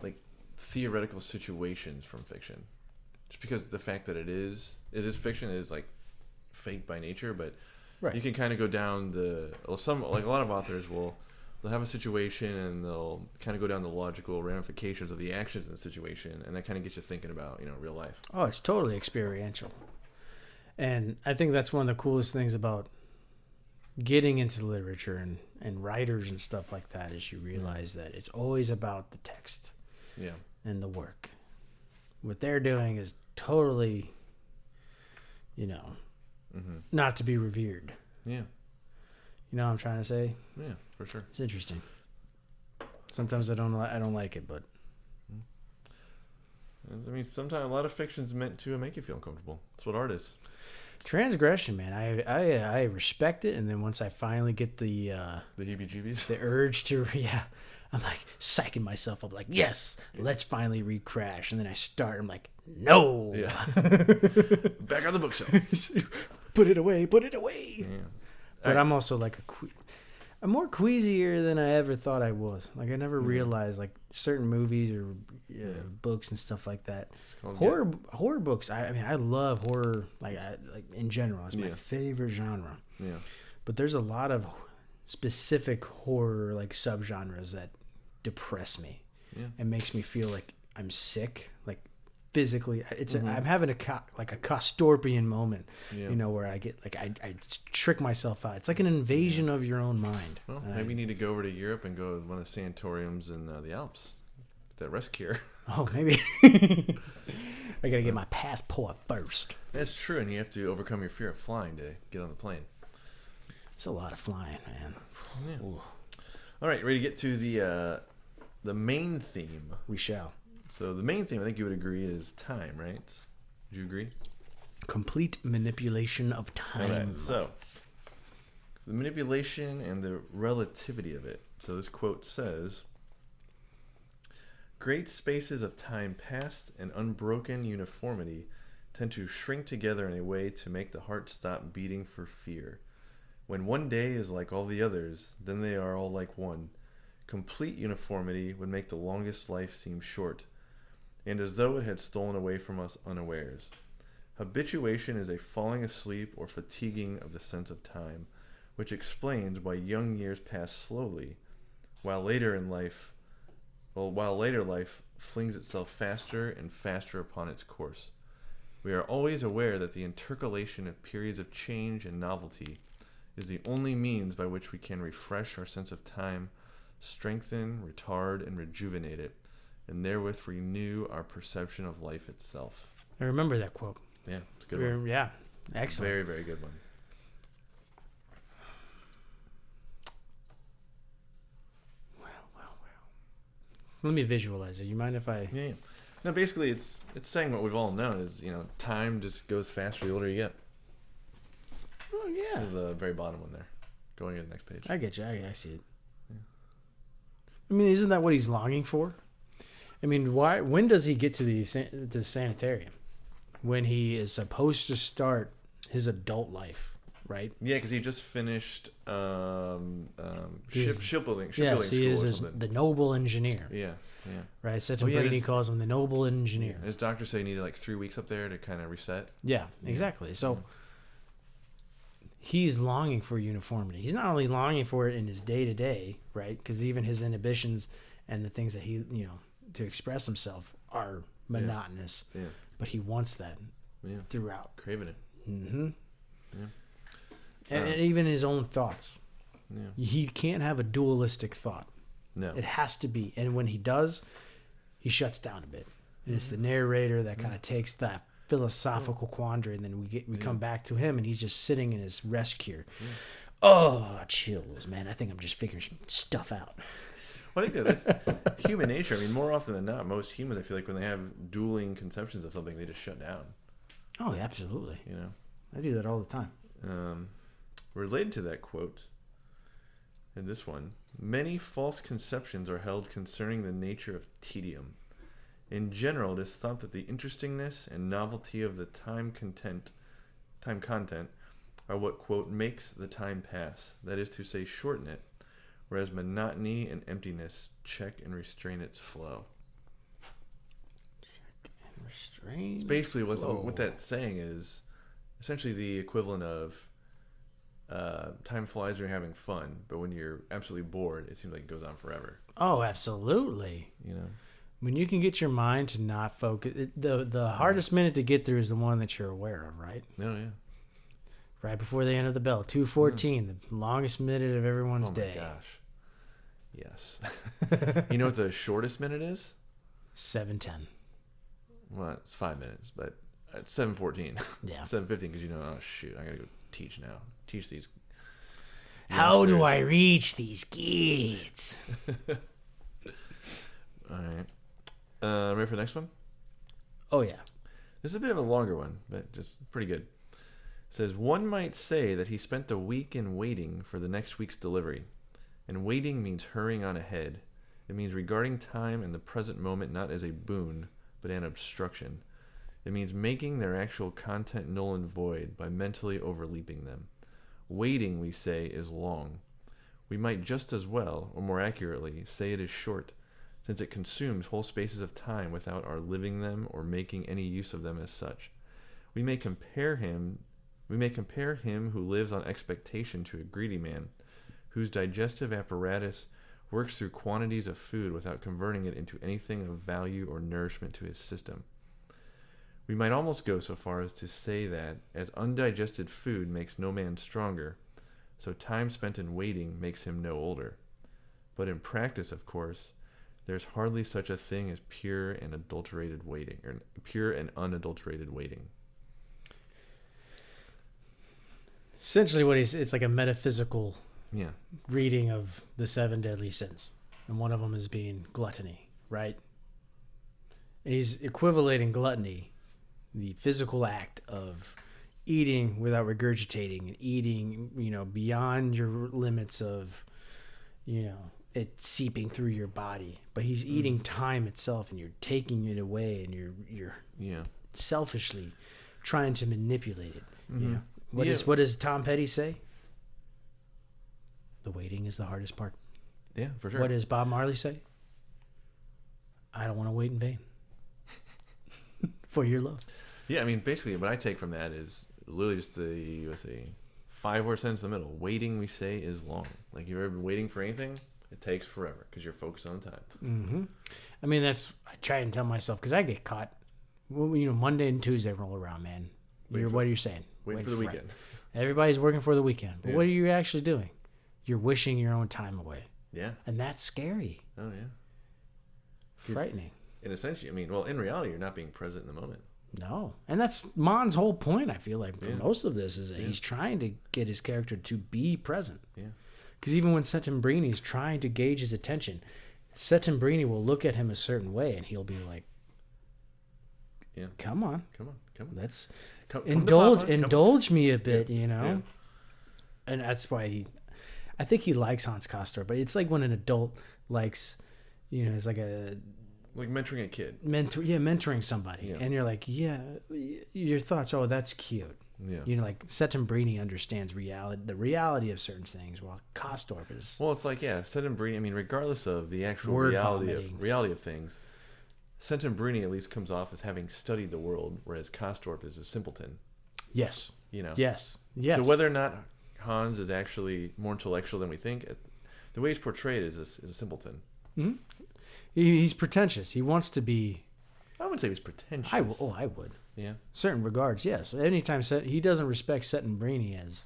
like theoretical situations from fiction. Just because the fact that it is fiction is like fake by nature, but Right. you can kind of go down like a lot of authors they'll have a situation and they'll kind of go down the logical ramifications of the actions in the situation, and that kind of gets you thinking about real life. Oh, it's totally experiential. And I think that's one of the coolest things about getting into literature and writers and stuff like that is you realize that it's always about the text and the work. What they're doing is totally, not to be revered. Yeah. You know what I'm trying to say? Yeah, for sure. It's interesting. Sometimes I don't like it, but I mean, sometimes a lot of fiction's meant to make you feel uncomfortable. That's what art is. transgression, man. I respect it, and then once I finally get the heebie-jeebies, the urge to I'm like psyching myself up, like, yes, let's finally read Crash, and then I start. I'm like, no, back on the bookshelf. Put it away. Yeah. But I'm also like I'm more queasier than I ever thought I was. Like I never realized like certain movies or books and stuff like that. Horror books. I mean, I love horror. Like in general, it's my favorite genre. Yeah. But there's a lot of specific horror like subgenres that depress me. Yeah. And makes me feel like I'm sick. Like physically, I'm having a Castorpian moment, where I get like I trick myself out. It's like an invasion of your own mind. Well, maybe you need to go over to Europe and go to one of the sanatoriums in the Alps. That rest cure. Oh, maybe. I gotta get my passport first. That's true, and you have to overcome your fear of flying to get on the plane. It's a lot of flying, man. Yeah. All right, ready to get to the main theme? We shall. So the main theme, I think you would agree, is time, right? Would you agree? Complete manipulation of time. All right, so the manipulation and the relativity of it. So this quote says, "Great spaces of time past and unbroken uniformity tend to shrink together in a way to make the heart stop beating for fear. When one day is like all the others, then they are all like one. Complete uniformity would make the longest life seem short, and as though it had stolen away from us unawares. Habituation is a falling asleep or fatiguing of the sense of time, which explains why young years pass slowly, while later life flings itself faster and faster upon its course. We are always aware that the intercalation of periods of change and novelty is the only means by which we can refresh our sense of time, strengthen, retard, and rejuvenate it, and therewith renew our perception of life itself." I remember that quote. Yeah, it's a good one. Yeah, excellent. Very, very good one. Well. Let me visualize it. You mind if I? Yeah. No, basically, it's saying what we've all known is, time just goes faster the older you get. Oh yeah. There's the very bottom one there. Going to the next page. I get you. I see it. Yeah. I mean, isn't that what he's longing for? I mean, why? When does he get to the sanitarium? When he is supposed to start his adult life, right? Yeah, because he just finished shipbuilding so school he is the noble engineer. Yeah. Right. Seth Brady calls him the noble engineer. His doctor said he needed like 3 weeks up there to kind of reset. Yeah, exactly. So he's longing for uniformity. He's not only longing for it in his day-to-day, right? Because even his inhibitions and the things that he, to express himself are monotonous. Yeah. But he wants that throughout. Craving it. Mm-hmm. Yeah. And even his own thoughts. Yeah. He can't have a dualistic thought. No. It has to be. And when he does, he shuts down a bit. And it's the narrator that kind of takes that philosophical quandary, and then we come back to him, and he's just sitting in his rest cure. Yeah. Oh, chills, man. I think I'm just figuring some stuff out. Well, I think that's human nature. I mean, more often than not, most humans, I feel like when they have dueling conceptions of something, they just shut down. Oh, absolutely. I do that all the time. Related to that quote, and this one, many false conceptions are held concerning the nature of tedium. In general, it is thought that the interestingness and novelty of the time content are what, quote, makes the time pass, that is to say, shorten it, whereas monotony and emptiness check and restrain its flow. Check and restrain. So basically, what that's saying is, essentially the equivalent of time flies when you're having fun, but when you're absolutely bored, it seems like it goes on forever. Oh, absolutely. You know, when you can get your mind to not focus, the hardest minute to get through is the one that you're aware of, right? No, yeah. Right before the end of the bell, 2:14, the longest minute of everyone's day. Oh my gosh. Yes. You know what the shortest minute is? 7:10. Well, it's 5 minutes, but it's 7:14. Yeah. 7:15 because oh shoot, I gotta go teach now. Teach these. How do I reach these kids? All right. Ready for the next one? Oh yeah. This is a bit of a longer one, but just pretty good. It says, one might say that he spent the week in waiting for the next week's delivery. And waiting means hurrying on ahead. It means regarding time and the present moment not as a boon, but an obstruction. It means making their actual content null and void by mentally overleaping them. Waiting, we say, is long. We might just as well, or more accurately, say it is short, since it consumes whole spaces of time without our living them or making any use of them as such. We may compare him who lives on expectation to a greedy man, whose digestive apparatus works through quantities of food without converting it into anything of value or nourishment to his system. We might almost go so far as to say that, as undigested food makes no man stronger, so time spent in waiting makes him no older. But in practice, of course, there's hardly such a thing as pure and unadulterated waiting. Essentially, it's like a metaphysical reading of the 7 deadly sins, and one of them is being gluttony, right? And he's equivalating gluttony, the physical act of eating without regurgitating and eating, beyond your limits of, it seeping through your body. But he's eating time itself, and you're taking it away, and you're selfishly trying to manipulate it. Mm-hmm. What does Tom Petty say? The waiting is the hardest part. Yeah, for sure. What does Bob Marley say? I don't want to wait in vain for your love. Yeah, I mean, basically, what I take from that is literally just the 5-word sentence in the middle. Waiting, we say, is long. Like, you've ever been waiting for anything? It takes forever because you're focused on time. Mm-hmm. I mean, I try and tell myself, because I get caught. Monday and Tuesday roll around, man. What are you saying? Waiting for the weekend. Everybody's working for the weekend. But what are you actually doing? You're wishing your own time away. Yeah. And that's scary. Oh, yeah. Frightening. And essentially, in reality, you're not being present in the moment. No. And that's Mon's whole point, I feel like, for most of this, is that he's trying to get his character to be present. Yeah. Because even when Settembrini's trying to gauge his attention, Settembrini will look at him a certain way, and he'll be like, come on. Let's indulge me a bit, Yeah. And that's why I think he likes Hans Castorp, but it's like when an adult likes, it's like mentoring a kid. Mentoring somebody. And you're like, your thoughts, oh, that's cute. Yeah. Like Settembrini understands the reality of certain things, while Castorp is... Well, it's like, Settembrini, regardless of the actual reality of things, Settembrini at least comes off as having studied the world, whereas Castorp is a simpleton. Yes. Yes. So whether or not Hans is actually more intellectual than we think, the way he's portrayed is a simpleton. Mm-hmm. He's pretentious. He wants to be... I wouldn't say he's pretentious. I would. Yeah. Certain regards, yes. Anytime he doesn't respect Settembrini as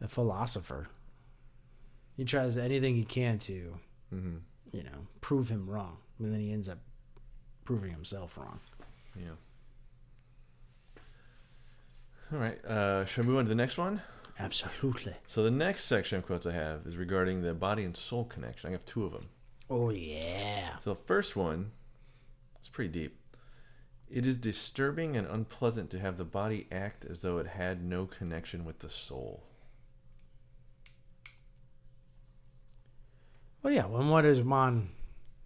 a philosopher. He tries anything he can to, prove him wrong. But then he ends up proving himself wrong. Yeah. All right. Shall we move on to the next one? Absolutely. So the next section of quotes I have is regarding the body and soul connection. I have 2 of them. Oh, yeah. So the first one is pretty deep. It is disturbing and unpleasant to have the body act as though it had no connection with the soul. Well, yeah. Well, what is Mon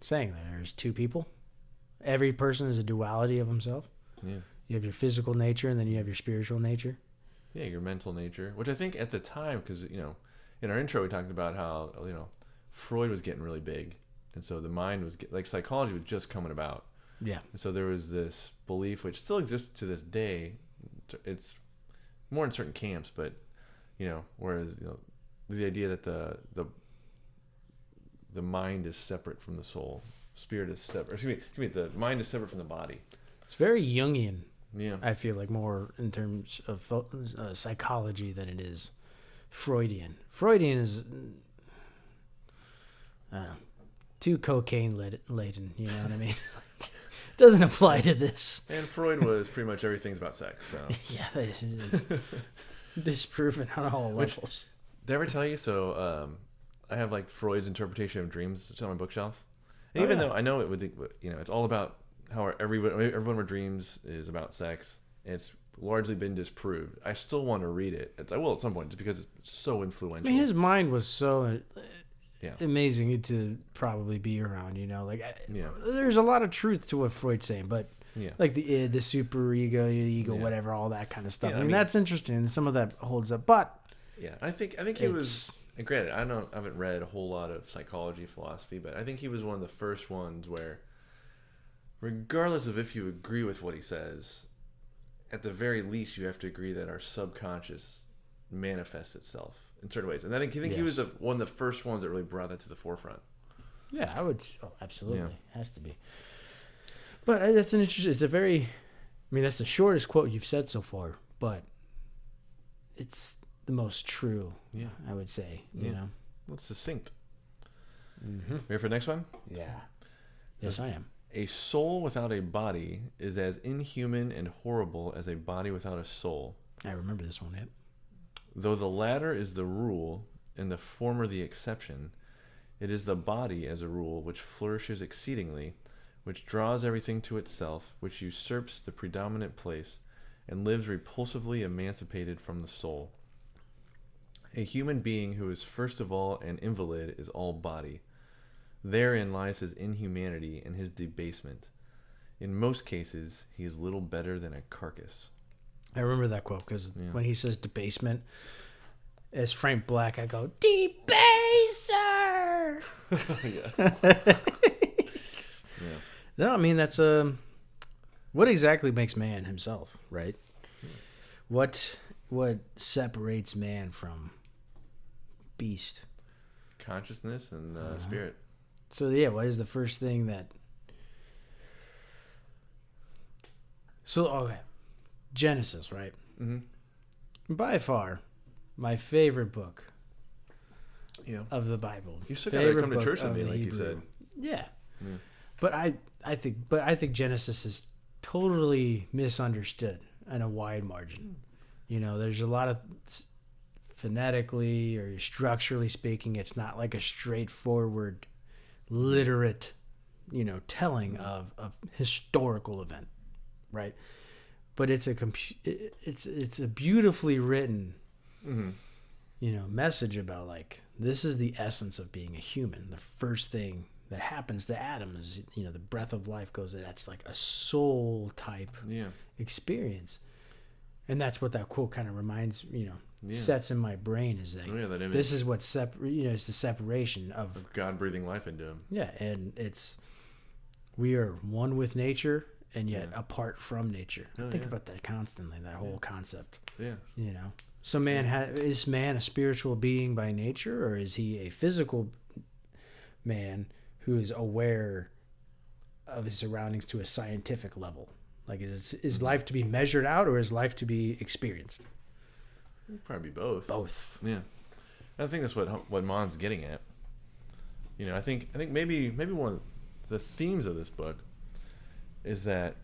saying there? There's 2 people. Every person is a duality of himself. Yeah. You have your physical nature, and then you have your spiritual nature. Yeah, your mental nature. Which I think at the time, because, in our intro we talked about how, Freud was getting really big. And so the mind was, psychology was just coming about. Yeah. And so there was this belief, which still exists to this day. It's more in certain camps, but whereas the idea that the mind is separate from the soul, spirit is separate. Excuse me, the mind is separate from the body. It's very Jungian. Yeah, I feel like more in terms of psychology than it is Freudian. Freudian is, I don't know, too cocaine laden. You know what I mean? Doesn't apply to this. And Freud was pretty much everything's about sex. So yeah, disproven on all levels. Did I ever tell you? So I have like Freud's interpretation of dreams. It's on my bookshelf. And even though I know it would, it's all about how every one of our dreams is about sex, and it's largely been disproved. I still want to read it. I will at some point, just because it's so influential. I mean, his mind was so amazing to probably be around. There's a lot of truth to what Freud's saying, but like the id, the super ego, whatever, all that kind of stuff. I mean, that's interesting, and some of that holds up. But I think he was. And granted, I haven't read a whole lot of psychology, philosophy, but I think he was one of the first ones where, regardless of if you agree with what he says, at the very least, you have to agree that our subconscious manifests itself in certain ways. And I think he was one of the first ones that really brought that to the forefront. Yeah, I would. Oh, absolutely. Yeah. Has to be. But that's an interesting, that's the shortest quote you've said so far, but it's the most true, I would say, you know. Well, it's succinct. Mm-hmm. Ready for the next one? Yeah. Yes, I am. A soul without a body is as inhuman and horrible as a body without a soul. I remember this one, yep. Though the latter is the rule and the former the exception, it is the body, as a rule, which flourishes exceedingly, which draws everything to itself, which usurps the predominant place, and lives repulsively emancipated from the soul. A human being who is first of all an invalid is all body. Therein lies his inhumanity and his debasement. In most cases, he is little better than a carcass. I remember that quote because when he says debasement, as Frank Black, I go, debaser! No, I mean, that's what exactly makes man himself, right? What separates man from beast? Consciousness and spirit. So what is the first thing that? So okay, Genesis, right? Mm-hmm. By far, my favorite book. Of the Bible. You still gotta come to church with me, like you said. Yeah. But I think Genesis is totally misunderstood on a wide margin. There's a lot of phonetically or structurally speaking, it's not like a straightforward, literate, telling of a historical event, right? But it's a beautifully written, message about like this is the essence of being a human. The first thing that happens to Adam is the breath of life goes. That's like a soul type experience. And that's what that quote kind of reminds, sets in my brain is like, that image. This is what it's the separation of God breathing life into him. Yeah, and we are one with nature and yet apart from nature. I think about that constantly, that whole concept. Yeah. So is man a spiritual being by nature, or is he a physical man who is aware of his surroundings to a scientific level? Like, is life to be measured out, or is life to be experienced? Probably both. Both. Yeah. I think that's what Mon's getting at. I think maybe one of the themes of this book is that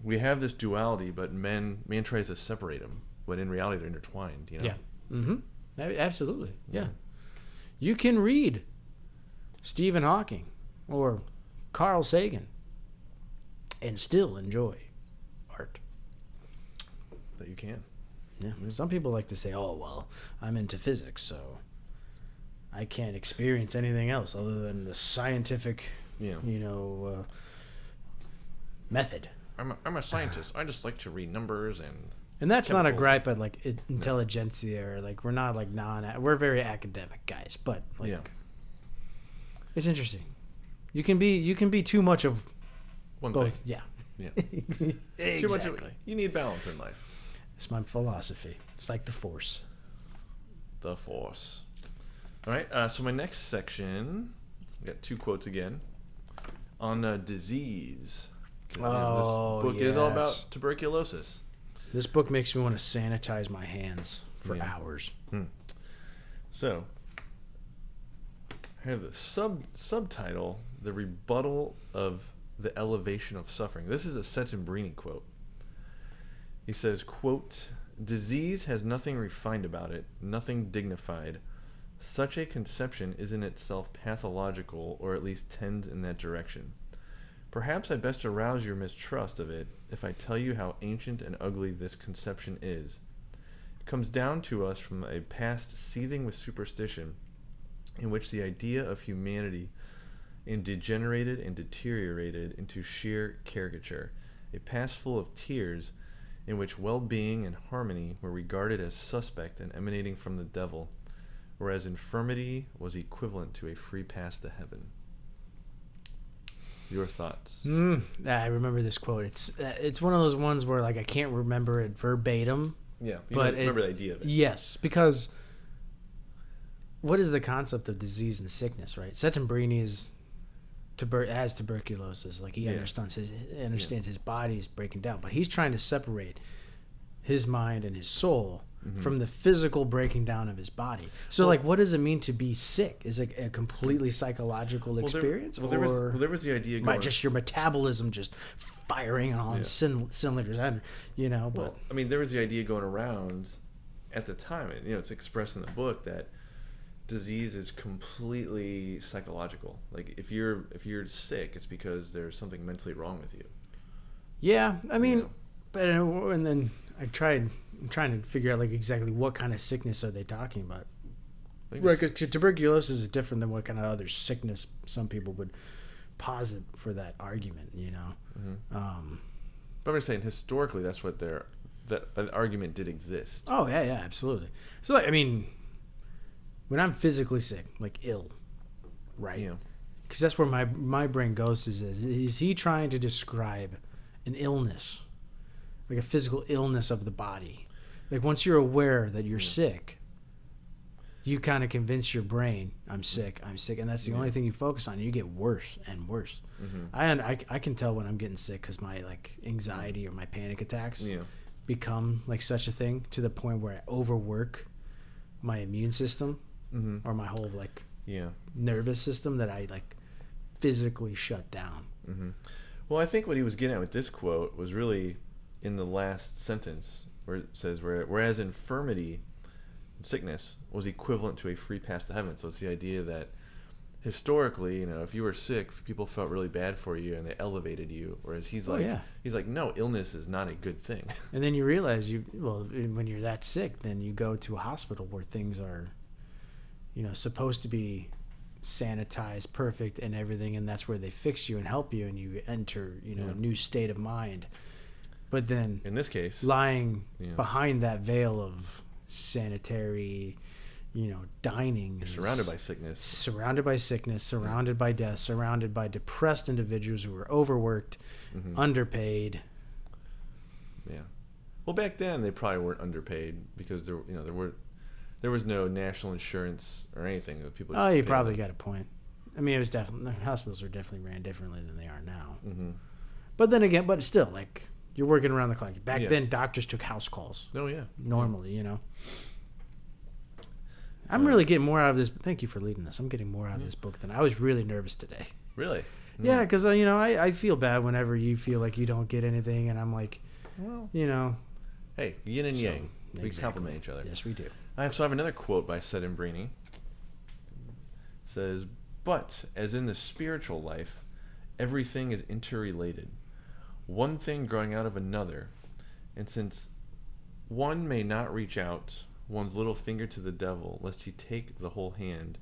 we have this duality, but man tries to separate them, when in reality they're intertwined. Yeah. Mm-hmm. Absolutely. Yeah. You can read Stephen Hawking or Carl Sagan and still enjoy art. That you can. Yeah. Some people like to say, "Oh, well, I'm into physics, so I can't experience anything else other than the scientific, method." I'm a scientist. I just like to read numbers and that's chemicals. Not a gripe at like intelligentsia or like we're not like we're very academic guys, but like it's interesting. You can be too much of one both. thing. Yeah. Exactly. Too much. You need balance in life. It's my philosophy. It's like the Force. The Force. All right. So my next section, I got 2 quotes again on disease. This book is all about tuberculosis. This book makes me want to sanitize my hands for hours. So, I have the subtitle, The Rebuttal of the Elevation of Suffering. This is a Settembrini quote. He says, quote, "Disease has nothing refined about it, nothing dignified. Such a conception is in itself pathological, or at least tends in that direction. Perhaps I best arouse your mistrust of it if I tell you how ancient and ugly this conception is. It comes down to us from a past seething with superstition, in which the idea of humanity degenerated and deteriorated into sheer caricature, a past full of tears, in which well-being and harmony were regarded as suspect and emanating from the devil, whereas infirmity was equivalent to a free pass to heaven." Your thoughts? I remember this quote. It's one of those ones where like I can't remember it verbatim. Yeah, but remember the idea of it. Yes, because what is the concept of disease and sickness, right? Settembrini has tuberculosis. Like he understands his body is breaking down, but he's trying to separate his mind and his soul from the physical breaking down of his body. So, like, what does it mean to be sick? Is it a completely psychological experience? There was the idea going... just your metabolism just firing on cylinders, you know? But well, I mean, there was the idea going around at the time, and, you know, it's expressed in the book that disease is completely psychological. Like, if you're sick, it's because there's something mentally wrong with you. Yeah, I mean, but and then I'm trying to figure out like exactly what kind of sickness are they talking about. Like tuberculosis is different than what kind of other sickness some people would posit for that argument, you know. But I'm just saying historically, that's what that argument did exist. Oh yeah, absolutely. So like, I mean, when I'm physically sick, like ill, right? Yeah. Because that's where my brain goes. Is he trying to describe an illness, like a physical illness of the body? Like once you're aware that you're sick, you kind of convince your brain, I'm sick, and that's the only thing you focus on. You get worse and worse. I can tell when I'm getting sick because my like anxiety or my panic attacks become like such a thing to the point where I overwork my immune system or my whole like nervous system that I like physically shut down. Well, I think what he was getting at with this quote was really in the last sentence where it says, whereas infirmity, sickness, was equivalent to a free pass to heaven. So it's the idea that historically, you know, if you were sick, people felt really bad for you and they elevated you. Whereas he's like, no, illness is not a good thing. And then you realize when you're that sick, then you go to a hospital where things are, you know, supposed to be sanitized, perfect, and everything, and that's where they fix you and help you, and you enter, you know, a new state of mind. But then, in this case, lying behind that veil of sanitary, you know, dining, you're surrounded by sickness, surrounded by death, surrounded by depressed individuals who are overworked, underpaid. Yeah. Well, back then they probably weren't underpaid because there was no national insurance or anything that people. Oh, you probably got a point. I mean, it was definitely, the hospitals were definitely ran differently than they are now. But then again, but still, like, you're working around the clock. Back then, doctors took house calls. Oh yeah. Normally, you know. I'm really getting more out of this. Thank you for leading this. I'm getting more out of this book than I was really nervous today. Really? Yeah, because you know, I feel bad whenever you feel like you don't get anything, and I'm like, well, you know, hey, yin and yang. We compliment each other. Yes, we do. I have another quote by Settembrini. It says, "But as in the spiritual life, everything is interrelated, one thing growing out of another, and since one may not reach out one's little finger to the devil, lest he take the whole hand,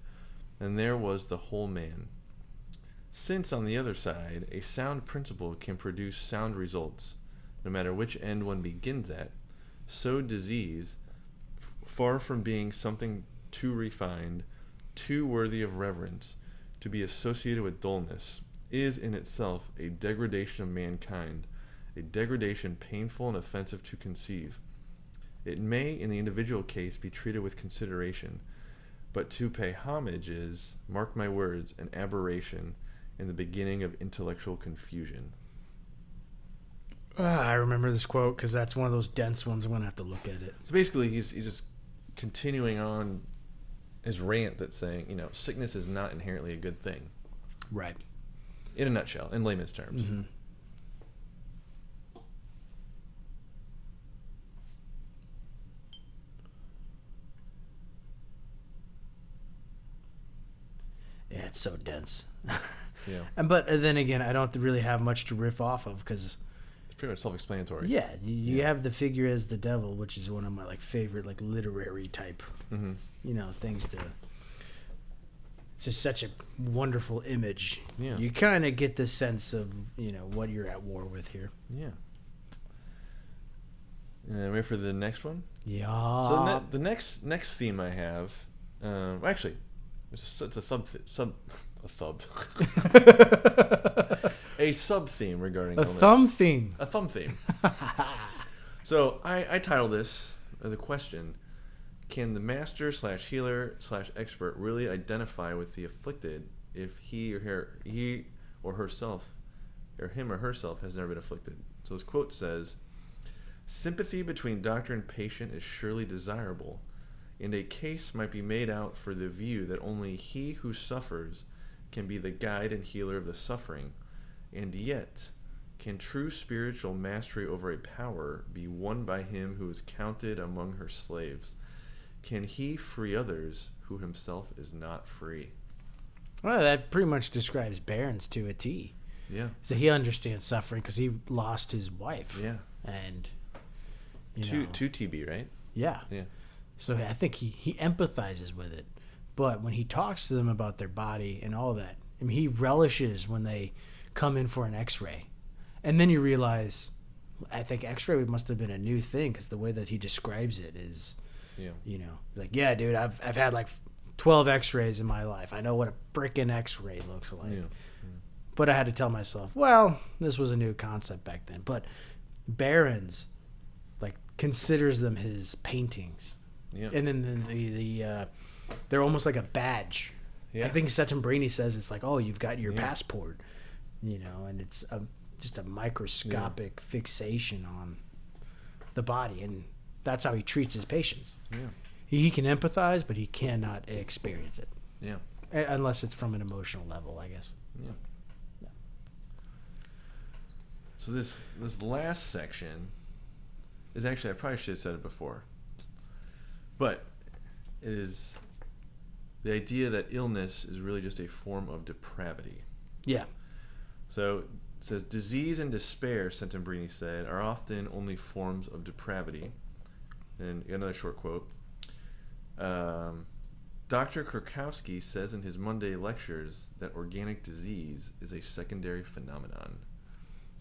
and there was the whole man. Since, on the other side, a sound principle can produce sound results, no matter which end one begins at, so disease, far from being something too refined, too worthy of reverence, to be associated with dullness, is in itself a degradation of mankind, a degradation painful and offensive to conceive, It may, in the individual case, be treated with consideration, but to pay homage is, mark my words, an aberration and the beginning of intellectual confusion. I remember this quote because that's one of those dense ones. I'm going to have to look at it. So basically, he's just continuing on his rant that's saying, sickness is not inherently a good thing. Right. In a nutshell, in layman's terms. Mm-hmm. Yeah, it's so dense. Yeah. But then again, I don't really have much to riff off of because it's pretty much self-explanatory. Yeah, you have the figure as the devil, which is one of my favorite literary type, things to. It's just such a wonderful image. Yeah. You kind of get the sense of what you're at war with here. Yeah. Ready for the next one? Yeah. So the next theme I have, actually, it's a sub a sub theme regarding a illness. thumb theme. A thumb theme. So I titled this the question: can the master / healer / expert really identify with the afflicted if he or herself has never been afflicted? So this quote says, "Sympathy between doctor and patient is surely desirable, and a case might be made out for the view that only he who suffers can be the guide and healer of the suffering, and yet can true spiritual mastery over a power be won by him who is counted among her slaves? Can he free others who himself is not free?" Well, that pretty much describes Barron's to a T. Yeah. So he understands suffering because he lost his wife. Yeah. And to TB, right? Yeah. Yeah. So I think he empathizes with it. But when he talks to them about their body and all that, he relishes when they come in for an x-ray. And then you realize, I think x-ray must have been a new thing because the way that he describes it is, yeah, dude, I've had 12 x-rays in my life. I know what a freaking x-ray looks like. Yeah. But I had to tell myself, well, this was a new concept back then. But Barron's considers them his paintings. Yeah. And then they're almost like a badge. Yeah. I think Settembrini says it's you've got your passport, and it's just a microscopic fixation on the body, and that's how he treats his patients. Yeah. He can empathize, but he cannot experience it. Yeah. Unless it's from an emotional level, I guess. Yeah. So this last section is actually, I probably should have said it before, but it is the idea that illness is really just a form of depravity. Yeah. So it says, disease and despair, Settembrini said, are often only forms of depravity. And another short quote. Dr. Krakowski says in his Monday lectures that organic disease is a secondary phenomenon.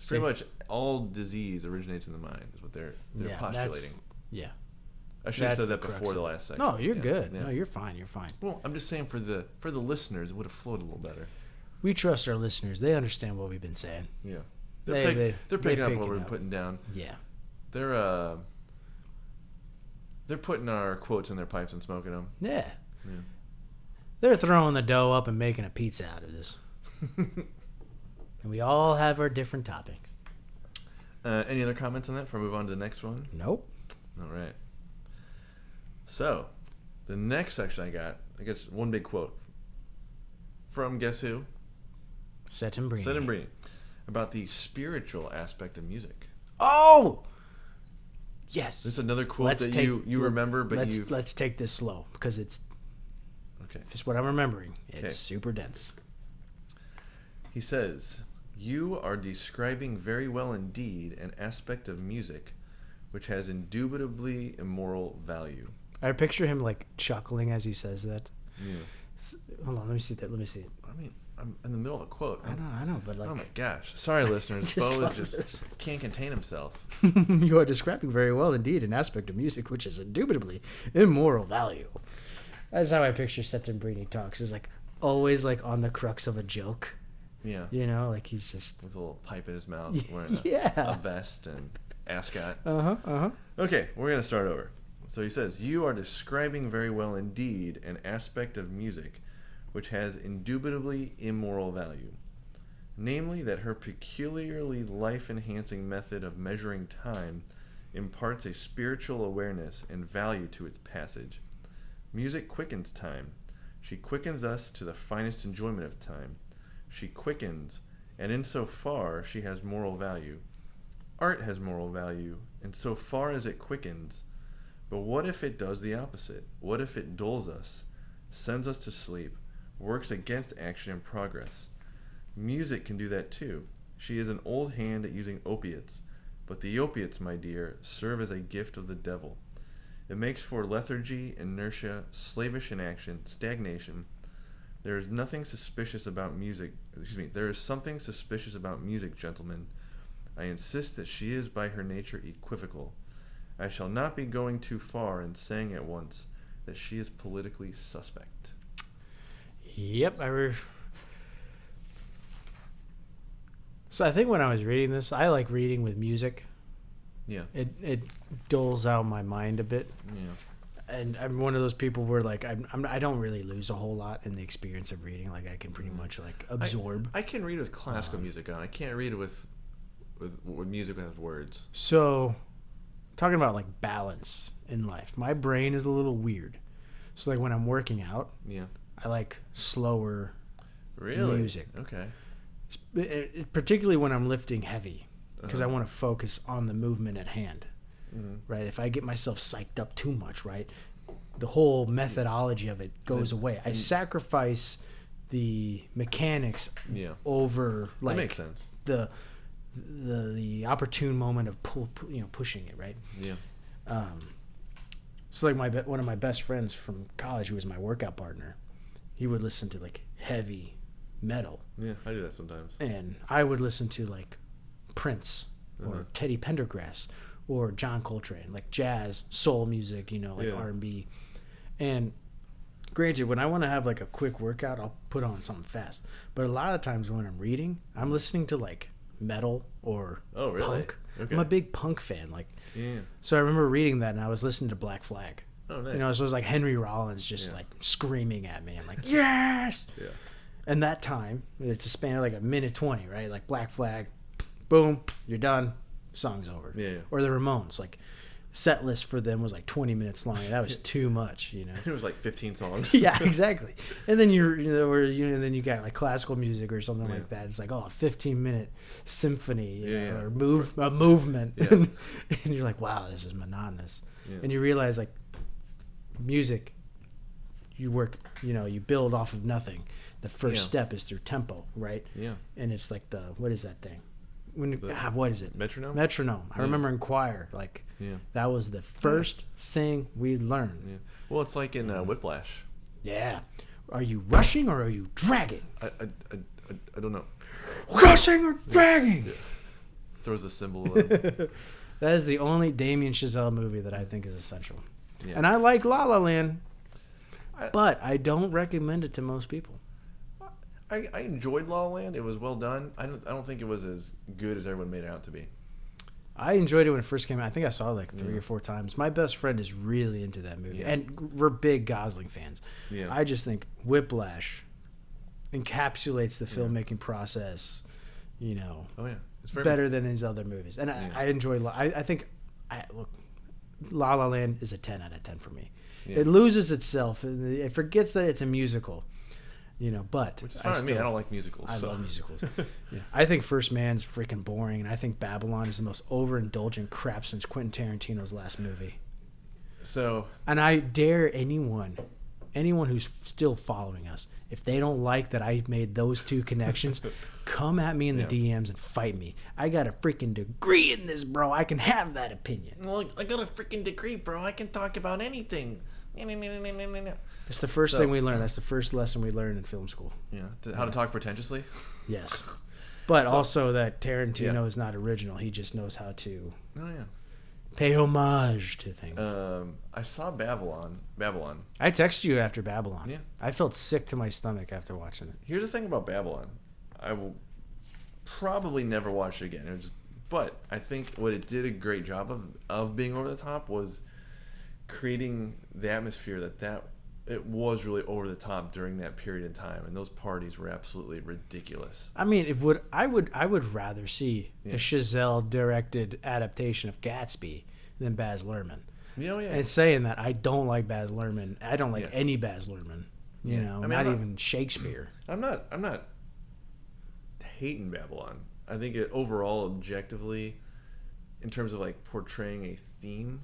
Pretty much all disease originates in the mind, is what they're postulating. I should have said that before the last section. No, you're good. Yeah. No, you're fine. You're fine. Well, I'm just saying for the listeners, it would have flowed a little better. We trust our listeners. They understand what we've been saying. Yeah. They're picking up what we're putting down. Yeah. They're putting our quotes in their pipes and smoking them. Yeah. They're throwing the dough up and making a pizza out of this. And we all have our different topics. Any other comments on that before I move on to the next one? Nope. All right. So, the next section I got one big quote from, guess who? Settembrini. About the spiritual aspect of music. Oh! Yes. This is another quote you remember, but let's take this slow because it's okay. It's what I'm remembering. It's super dense. He says, "You are describing very well indeed an aspect of music which has indubitably immoral value." I picture him chuckling as he says that. Yeah. Hold on, let me see that. Let me see it. I mean, I'm in the middle of a quote. I know, but oh my gosh. Sorry, listeners. Bo just can't contain himself. You are describing very well indeed an aspect of music which has indubitably immoral value. That's how I picture Settembrini talks. Is always on the crux of a joke. Yeah. He's just with a little pipe in his mouth, wearing a vest and ascot. Okay, we're gonna start over. So he says, you are describing very well indeed an aspect of music which has indubitably immoral value. Namely, that her peculiarly life-enhancing method of measuring time imparts a spiritual awareness and value to its passage. Music quickens time. She quickens us to the finest enjoyment of time. She quickens, and in so far she has moral value. Art has moral value, and so far as it quickens. But what if it does the opposite? What if it dulls us, sends us to sleep, works against action and progress? Music can do that too. She is an old hand at using opiates, but the opiates, my dear, serve as a gift of the devil. It makes for lethargy, inertia, slavish inaction, stagnation. There is nothing suspicious about music. There is something suspicious about music, gentlemen. I insist that she is by her nature equivocal. I shall not be going too far in saying at once that she is politically suspect. Yep, So I think when I was reading this, I like reading with music. Yeah. It dulls out my mind a bit. Yeah. And I'm one of those people where like I don't really lose a whole lot in the experience of reading. Like I can pretty much like absorb. I can read with classical music on. I can't read with music that has words. So, talking about like balance in life, my brain is a little weird. So like when I'm working out, yeah, I like slower music. Okay. Particularly when I'm lifting heavy, because I Uh-huh. want to focus on the movement at hand. Mm-hmm. Right? If I get myself psyched up too much, right, the whole methodology of it goes away. I sacrifice the mechanics over like that makes sense. the opportune moment of pushing it, right? Yeah. So like one of my best friends from college, who was my workout partner, he would listen to like heavy metal. Yeah, I do that sometimes. And I would listen to like Prince or Uh-huh. Teddy Pendergrass or John Coltrane, like jazz, soul music, like R&B. And granted, when I want to have like a quick workout, I'll put on something fast. But a lot of times when I'm reading, I'm listening to like metal or punk. Okay. I'm a big punk fan. Like, Yeah. so I remember reading that and I was listening to Black Flag. Oh, nice. So it was like Henry Rollins just like screaming at me. I'm like, yes! Yeah. And that time, it's a span of like a minute 20, right? Like Black Flag, boom, you're done, song's over. Yeah. Or the Ramones, like set list for them was like 20 minutes long. And that was too much, It was like 15 songs. Yeah, exactly. And then then you got like classical music or something like that. It's like, a 15-minute symphony or a movement. Yeah. And you're like, wow, this is monotonous. Yeah. And you realize like music, you work, you build off of nothing. The first step is through tempo, right? Yeah. And it's like what is that thing? What is it? Metronome? Metronome. I remember in choir, like that was the first thing we learned. Yeah. Well, it's like in Whiplash. Yeah. Are you rushing or are you dragging? I don't know. Rushing or dragging? Yeah. Throws a symbol. That is the only Damien Chazelle movie that I think is essential. Yeah. And I like La La Land, but I don't recommend it to most people. I enjoyed La La Land. It was well done. I don't think it was as good as everyone made it out to be. I enjoyed it when it first came out. I think I saw it like 3 or 4 times. My best friend is really into that movie. Yeah. And we're big Gosling fans. Yeah. I just think Whiplash encapsulates the filmmaking process, Oh yeah, it's very better than his other movies. And I enjoy. I think La La Land is a 10 out of 10 for me. Yeah. It loses itself. It forgets that it's a musical. But which is fine with me. I don't like musicals. I love musicals. Yeah. I think First Man's freaking boring, and I think Babylon is the most overindulgent crap since Quentin Tarantino's last movie. So, and I dare anyone who's still following us, if they don't like that I made those two connections, come at me in the DMs and fight me. I got a freaking degree in this, bro. I can have that opinion. Well, I got a freaking degree, bro. I can talk about anything. It's the first thing we learn. That's the first lesson we learned in film school. Yeah, how to talk pretentiously. Yes, but also that Tarantino is not original. He just knows how to pay homage to things. I saw Babylon. I texted you after Babylon. Yeah, I felt sick to my stomach after watching it. Here's the thing about Babylon. I will probably never watch it again. But I think what it did a great job of being over the top was creating the atmosphere that it was really over the top during that period in time, and those parties were absolutely ridiculous. I mean, I would rather see a Chazelle directed adaptation of Gatsby than Baz Luhrmann. Yeah. And saying that, I don't like Baz Luhrmann. I don't like any Baz Luhrmann. You know, I mean, not even Shakespeare. I'm not hating Babylon. I think it overall, objectively, in terms of like portraying a theme,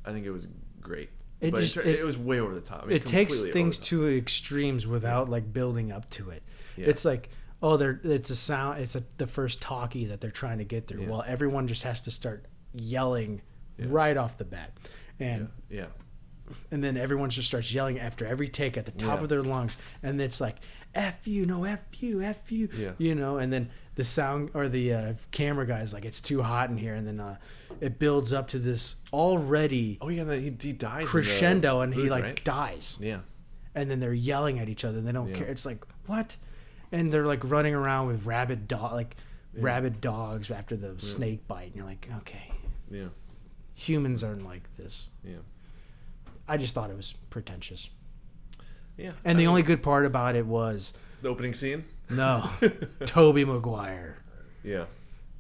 I think it was great. It was way over the top. I mean, it takes things to extremes without like building up to it. Yeah. It's like, it's a sound. It's the first talkie that they're trying to get through. Yeah. Well, everyone just has to start yelling right off the bat, and and then everyone just starts yelling after every take at the top of their lungs, and it's like F you, no F you, you know, and then the sound or the camera guy's like, it's too hot in here, and then it builds up to this already he dies crescendo, and booth, he like dies, and then they're yelling at each other, and they don't care. It's like, what? And they're like running around with rabid dogs after the snake bite, and you're like, okay, humans aren't like this. I just thought it was pretentious. Yeah. And the only good part about it was the opening scene? No. Tobey Maguire. Yeah.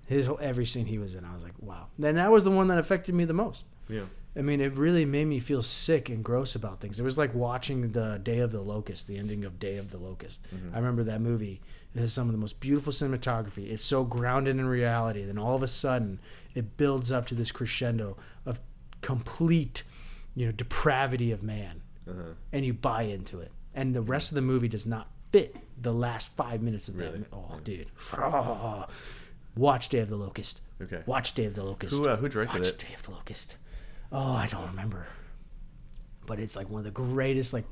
Every scene he was in, I was like, wow. And that was the one that affected me the most. Yeah. I mean, it really made me feel sick and gross about things. It was like watching the Day of the Locust, the ending of Day of the Locust. Mm-hmm. I remember that movie. It has some of the most beautiful cinematography. It's so grounded in reality. Then all of a sudden, it builds up to this crescendo of complete, depravity of man. Uh-huh. And you buy into it. And the rest of the movie does not fit the last 5 minutes of that. Oh, dude. Oh. Watch Day of the Locust. Okay. Watch Day of the Locust. Who directed it? Watch Day of the Locust. Oh, I don't remember. But it's like one of the greatest, like,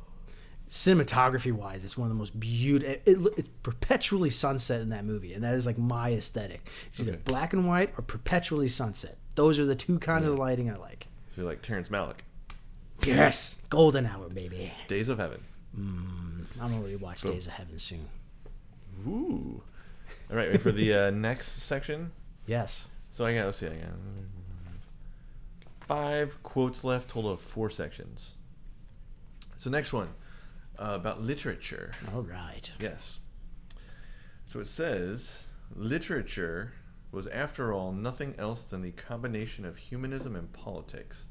cinematography-wise, it's one of the most beautiful. It's perpetually sunset in that movie, and that is like my aesthetic. It's either black and white or perpetually sunset. Those are the two kinds of lighting I like. So you're like Terrence Malick. Yes, golden hour, baby. Days of Heaven. I'm gonna rewatch Days of Heaven soon. Ooh. All right, ready for the next section? Yes. So I got 5 quotes left, total of 4 sections. So next one, about literature. All right. Yes. So it says, literature was, after all, nothing else than the combination of humanism and politics.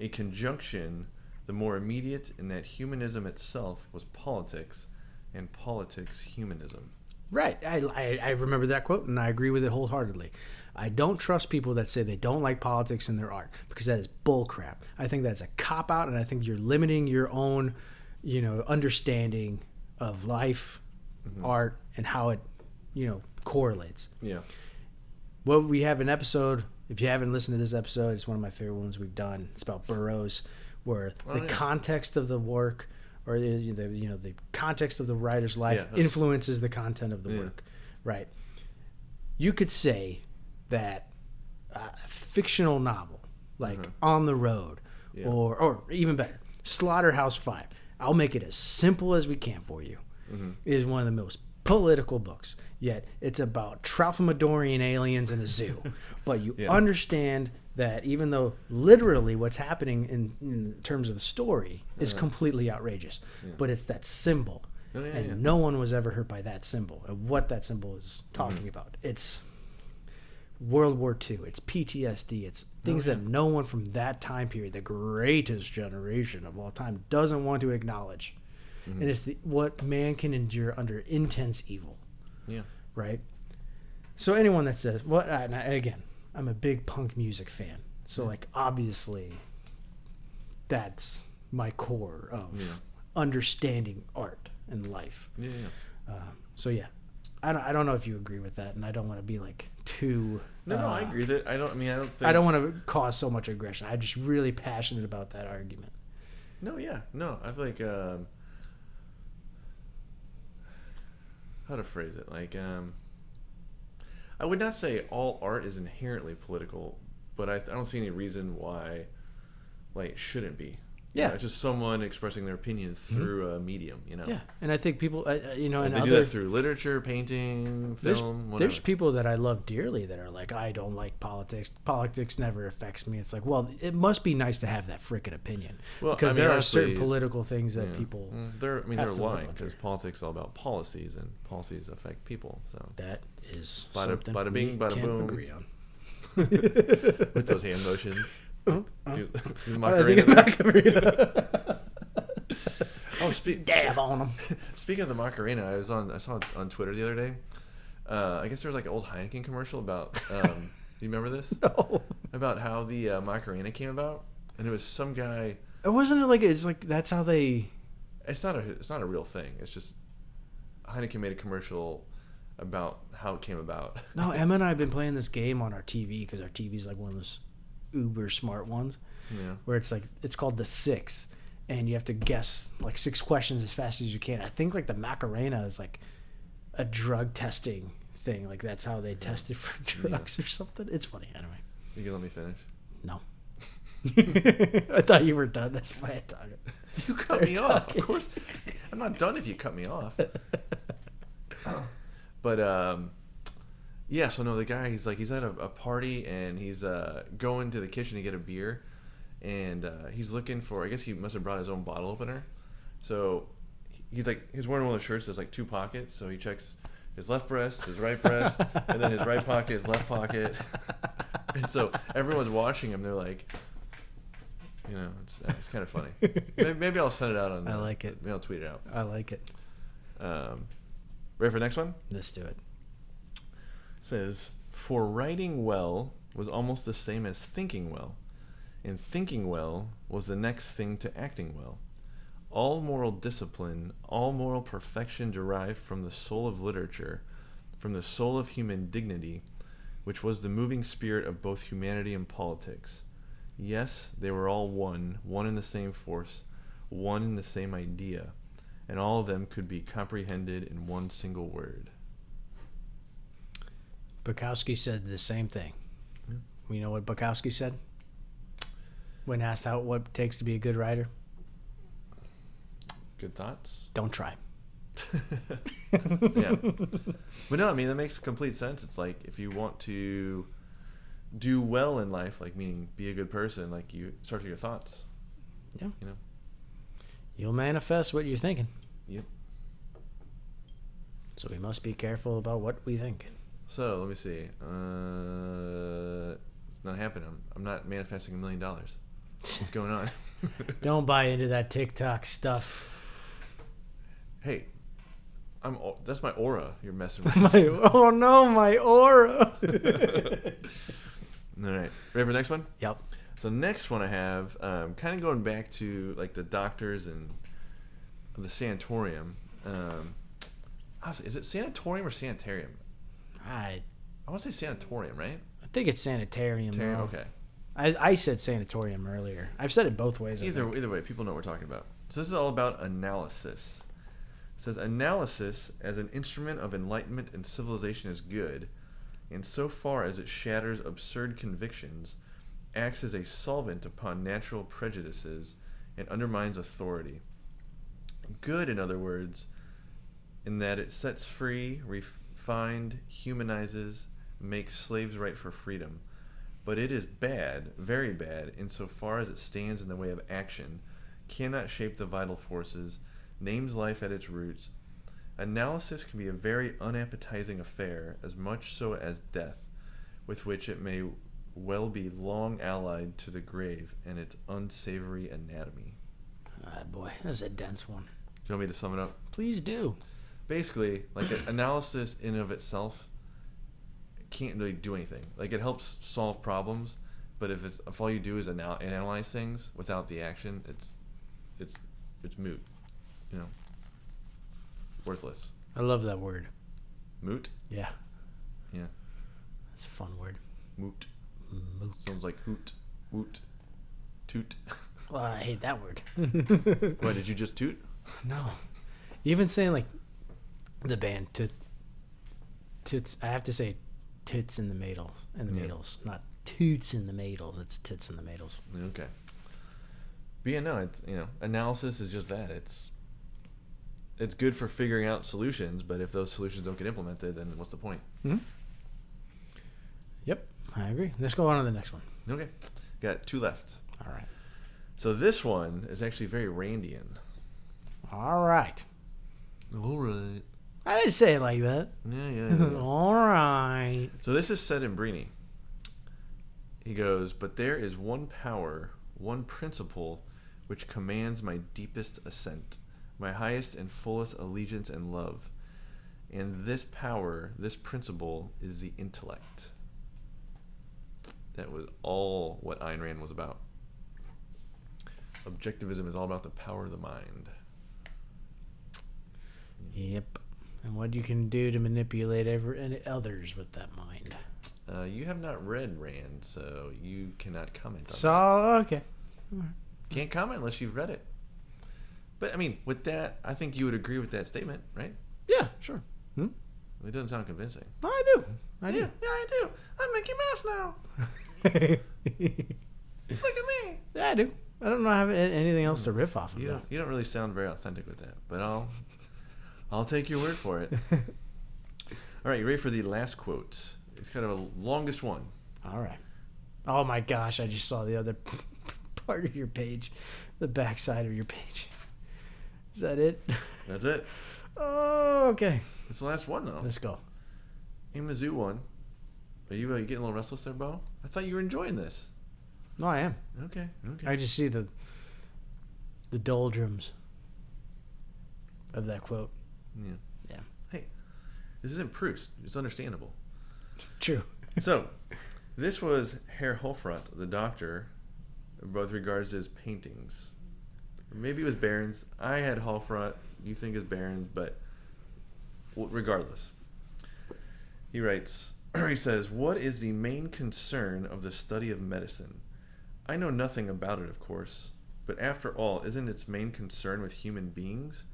A conjunction the more immediate in that humanism itself was politics, and politics humanism. Right. I remember that quote, and I agree with it wholeheartedly. I don't trust people that say they don't like politics in their art, because that is bullcrap. I think that's a cop-out, and I think you're limiting your own, understanding of life, art, and how it, correlates. Yeah. Well, we have an episode. If you haven't listened to this episode, it's one of my favorite ones we've done. It's about Burroughs, where the context of the work, or the context of the writer's life influences the content of the work. Right. You could say that a fictional novel like On the Road, or even better, Slaughterhouse-Five, I'll make it as simple as we can for you, is one of the most political books. Yet it's about Tralfamadorian aliens in a zoo. But you understand that even though literally what's happening in terms of the story is completely outrageous, but it's that symbol. No one was ever hurt by that symbol and what that symbol is talking about. It's World War II. It's PTSD. It's things that no one from that time period, the greatest generation of all time, doesn't want to acknowledge. And it's what man can endure under intense evil. Yeah. Right? So anyone that says, and again, I'm a big punk music fan. So, like, obviously, that's my core of understanding art and life. Yeah. So, yeah. I don't know if you agree with that, and I don't want to be, like, too... No, I agree that I don't think... I don't want to cause so much aggression. I'm just really passionate about that argument. No, I feel like... how to phrase it? Like, I would not say all art is inherently political, but I don't see any reason why, like, it shouldn't be. Yeah, it's just someone expressing their opinion through a medium, Yeah, and I think people, and they do that through literature, painting, film, whatever. There's people that I love dearly that are like, I don't like politics. Politics never affects me. It's like, well, it must be nice to have that freaking opinion. Well, because there are certain political things that people. They're lying because politics is all about policies, and policies affect people. So that is something bada bing, bada boom. Agree on. With those hand motions. Do Macarena. Dab on them. Speaking of the Macarena, I saw on Twitter the other day. I guess there was like an old Heineken commercial about. Do you remember this? No. About how the Macarena came about, and it was some guy. It wasn't like it's like that's how they. It's not a real thing. It's just Heineken made a commercial about how it came about. No, Emma and I have been playing this game on our TV because our TV's like one of those uber smart ones. Yeah. Where it's called the 6, and you have to guess like 6 questions as fast as you can. I think like the Macarena is like a drug testing thing. Like that's how they tested for drugs or something. It's funny. Anyway. You can let me finish? No. I thought you were done. That's why I thought it. You cut me off. Of course. I'm not done if you cut me off. But yeah, so no, the guy he's at a party and he's going to the kitchen to get a beer, and he's looking for. I guess he must have brought his own bottle opener. So he's wearing one of those shirts that's like 2 pockets. So he checks his left breast, his right breast, and then his right pocket, his left pocket. And so everyone's watching him. They're like, it's kind of funny. Maybe I'll send it out on. I like it. Maybe I'll tweet it out. I like it. Ready for the next one? Let's do it. It says, for writing well was almost the same as thinking well, and thinking well was the next thing to acting well. All moral discipline, all moral perfection derived from the soul of literature, from the soul of human dignity, which was the moving spirit of both humanity and politics. Yes, they were all one in the same force, one in the same idea, and all of them could be comprehended in one single word. Bukowski said the same thing. You know what Bukowski said when asked what it takes to be a good writer? Good thoughts? Don't try. Yeah. But no, I mean, that makes complete sense. It's like if you want to do well in life, like meaning be a good person, like you start with your thoughts. Yeah. You'll manifest what you're thinking. Yep. So we must be careful about what we think. So let me see. It's not happening. I'm not manifesting $1 million. What's going on? Don't buy into that TikTok stuff. Hey, that's my aura you're messing with. Oh no, my aura. All right. Ready for the next one? Yep. So the next one I have, kind of going back to like the doctors and the sanatorium. Is it sanatorium or sanitarium? I want to say sanatorium, right? I think it's sanitarium. Okay. I said sanatorium earlier. I've said it both ways. Either way, people know what we're talking about. So this is all about analysis. It says analysis as an instrument of enlightenment and civilization is good, and so far as it shatters absurd convictions, acts as a solvent upon natural prejudices, and undermines authority. Good, in other words, in that it sets free, refined, humanizes, makes slaves right for freedom. But it is bad, very bad, insofar as it stands in the way of action, cannot shape the vital forces, names life at its roots. Analysis can be a very unappetizing affair, as much so as death, with which it may well be long allied to the grave and its unsavory anatomy. Boy, that's a dense one. Do you want me to sum it up? Please do. Basically, like an analysis in of itself can't really do anything. Like it helps solve problems, but if all you do is analyze things without the action, it's moot. Worthless. I love that word. Moot? Yeah. Yeah. That's a fun word. Moot. Moot. Sounds like hoot, woot, toot. Well, I hate that word. What, did you just toot? No. Even saying like the band tits, I have to say tits in the madles, not toots in the madles. It's tits in the madles. Okay. But yeah, no, it's, analysis is just that. It's good for figuring out solutions, but if those solutions don't get implemented, then what's the point? Mm-hmm. Yep, I agree. Let's go on to the next one. Okay. Got 2 left. All right. So this one is actually very Randian. All right. All right. I didn't say it like that. Yeah. All right. So this is said in Brini. He goes, but there is one power, one principle, which commands my deepest assent, my highest and fullest allegiance and love. And this power, this principle, is the intellect. That was all what Ayn Rand was about. Objectivism is all about the power of the mind. Yep. And what you can do to manipulate others with that mind. You have not read Rand, so you cannot comment on that. Okay. Can't comment unless you've read it. But, I mean, with that, I think you would agree with that statement, right? Yeah, sure. It doesn't sound convincing. I do. Yeah, I do. I'm Mickey Mouse now. Look at me. Yeah, I do. I don't know have anything else to riff off of. You don't really sound very authentic with that, but I'll take your word for it. All right, you ready for the last quote? It's kind of a longest one. All right. Oh my gosh, I just saw the other part of your page, the back side of your page. Is that it? That's it. Oh, okay. It's the last one, though. Let's go. Hey, Mizzou one. Are you getting a little restless there, Bo? I thought you were enjoying this. No, I am. Okay. I just see the doldrums of that quote. Yeah. Hey, this isn't Proust. It's understandable. True. So, this was Herr Hofrath, the doctor, with regards to his paintings. Maybe it was Behrens. I had Hofrath. You think it's Behrens, but regardless. He writes, he says, what is the main concern of the study of medicine? I know nothing about it, of course, but after all, isn't its main concern with human beings?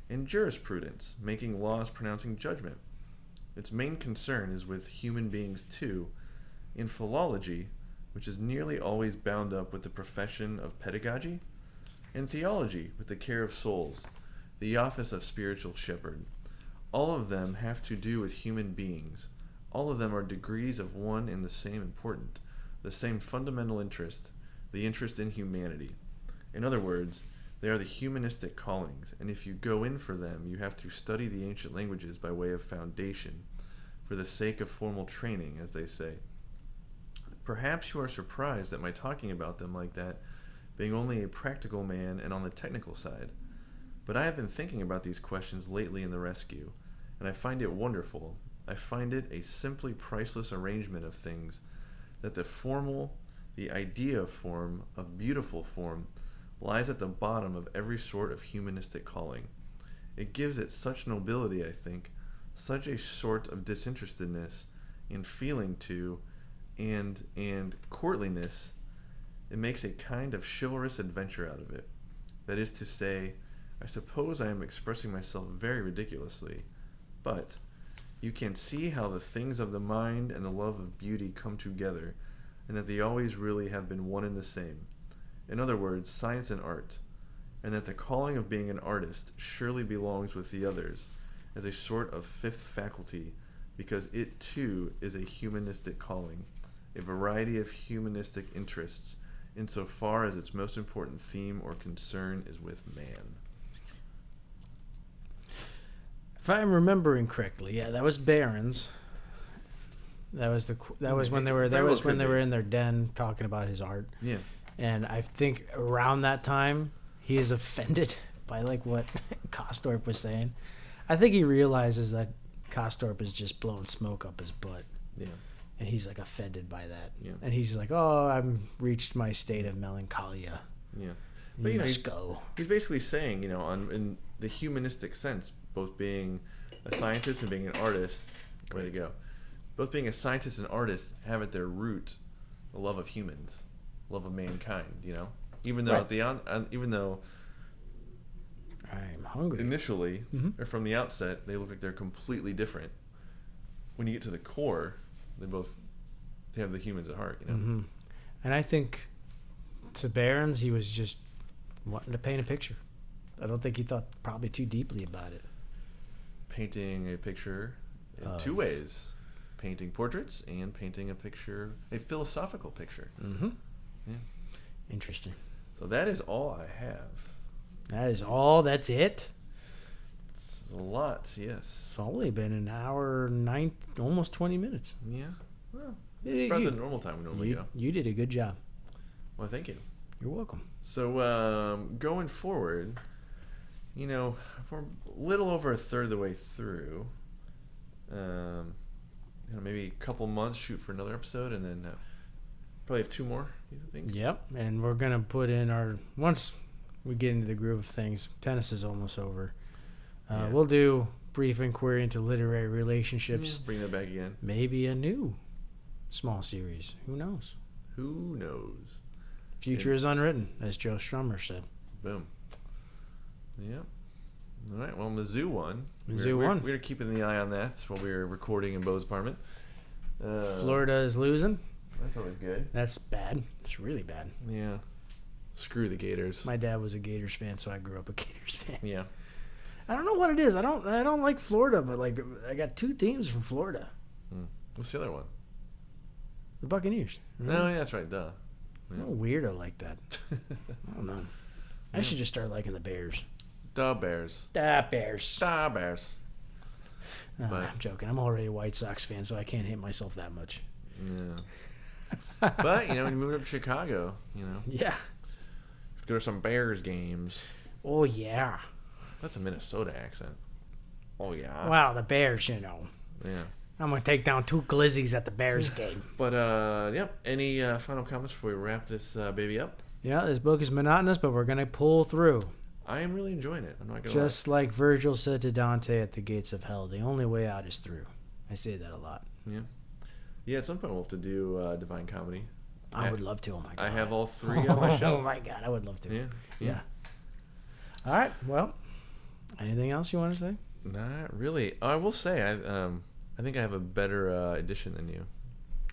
In jurisprudence, making laws, pronouncing judgment. Its main concern is with human beings too. In philology, which is nearly always bound up with the profession of pedagogy. In theology, with the care of souls, the office of spiritual shepherd. All of them have to do with human beings. All of them are degrees of one and the same important, the same fundamental interest, the interest in humanity. In other words, they are the humanistic callings, and if you go in for them, you have to study the ancient languages by way of foundation, for the sake of formal training, as they say. Perhaps you are surprised at my talking about them like that, being only a practical man and on the technical side. But I have been thinking about these questions lately in the rescue, and I find it wonderful. I find it a simply priceless arrangement of things, that the idea of form, of beautiful form, lies at the bottom of every sort of humanistic calling. It gives it such nobility, I think, such a sort of disinterestedness in feeling to, and courtliness. It makes a kind of chivalrous adventure out of it. That is to say, I suppose I am expressing myself very ridiculously, but you can see how the things of the mind and the love of beauty come together, and that they always really have been one and the same. In other words, science and art, and that the calling of being an artist surely belongs with the others as a sort of fifth faculty, because it too is a humanistic calling, a variety of humanistic interests, insofar as its most important theme or concern is with man. If I'm remembering correctly, yeah, that was Behrens. That was when they were in their den talking about his art. Yeah. And I think around that time, he is offended by like what Castorp was saying. I think he realizes that Castorp is just blowing smoke up his butt. Yeah. And he's like offended by that. Yeah. And he's like, "Oh, I've reached my state of melancholia." Yeah. But let's go. He's basically saying, in the humanistic sense, both being a scientist and being an artist, way to go. Both being a scientist and artist have at their root the love of humans, love of mankind. Even though right. Even though I'm hungry. Initially, or from the outset, they look like they're completely different. When you get to the core, they have the humans at heart. Mm-hmm. And I think to Behrens, he was just wanting to paint a picture. I don't think he thought probably too deeply about it. Painting a picture in two ways. Painting portraits and painting a picture, a philosophical picture. Mm-hmm. Yeah. Interesting. So that is all I have. That is all. That's it? It's a lot, yes. It's only been an hour, almost 20 minutes. Yeah. Well, it's probably the normal time we normally go. You did a good job. Well, thank you. You're welcome. So going forward, we're a little over a third of the way through. Maybe a couple months, shoot for another episode, and then probably have 2 more, you think? Yep, and we're going to put in once we get into the groove of things, tennis is almost over. We'll do brief inquiry into literary relationships. Bring that back again. Maybe a new small series. Who knows? Who knows? Future is unwritten, as Joe Strummer said. Boom. Yep. All right. Well, Mizzou won. We're keeping the eye on that while we're recording in Bo's apartment. Florida is losing. That's always good. That's bad. It's really bad. Yeah. Screw the Gators. My dad was a Gators fan, so I grew up a Gators fan. Yeah. I don't know what it is. I don't like Florida, but I got 2 teams from Florida. What's the other one? The Buccaneers. No, yeah, that's right. Duh. Yeah. I'm a weirdo like that. I don't know. I should just start liking the Bears. Da Bears. Da Bears. Da Bears. I'm joking. I'm already a White Sox fan, so I can't hate myself that much. Yeah. But, when you move up to Chicago, Yeah. go to some Bears games. Oh, yeah. That's a Minnesota accent. Oh, yeah. Wow, the Bears, Yeah. I'm going to take down 2 glizzies at the Bears game. But, yep. Any final comments before we wrap this baby up? Yeah, this book is monotonous, but we're going to pull through. I am really enjoying it. I'm not going to Just like Virgil said to Dante at the gates of hell, the only way out is through. I say that a lot. Yeah. Yeah, at some point we'll have to do Divine Comedy. I would love to. Oh, my God. I have all 3 on my shelf. Oh, my God. I would love to. Yeah. All right. Well, anything else you want to say? Not really. I will say, I think I have a better edition than you.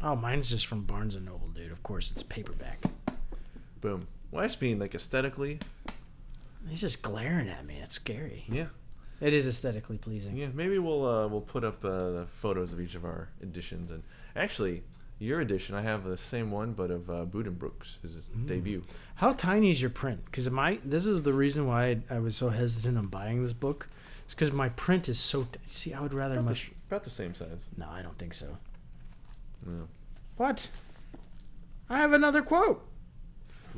Oh, mine's just from Barnes & Noble, dude. Of course, it's paperback. Boom. Well, I just mean, aesthetically. He's just glaring at me. It's scary. Yeah. It is aesthetically pleasing. Yeah, maybe we'll put up the photos of each of our editions. And actually, your edition, I have the same one, but of Budenbrooks, his debut. How tiny is your print? Because this is the reason why I was so hesitant on buying this book. It's because my print is so... See, I would rather about the same size. No, I don't think so. No. What? I have another quote.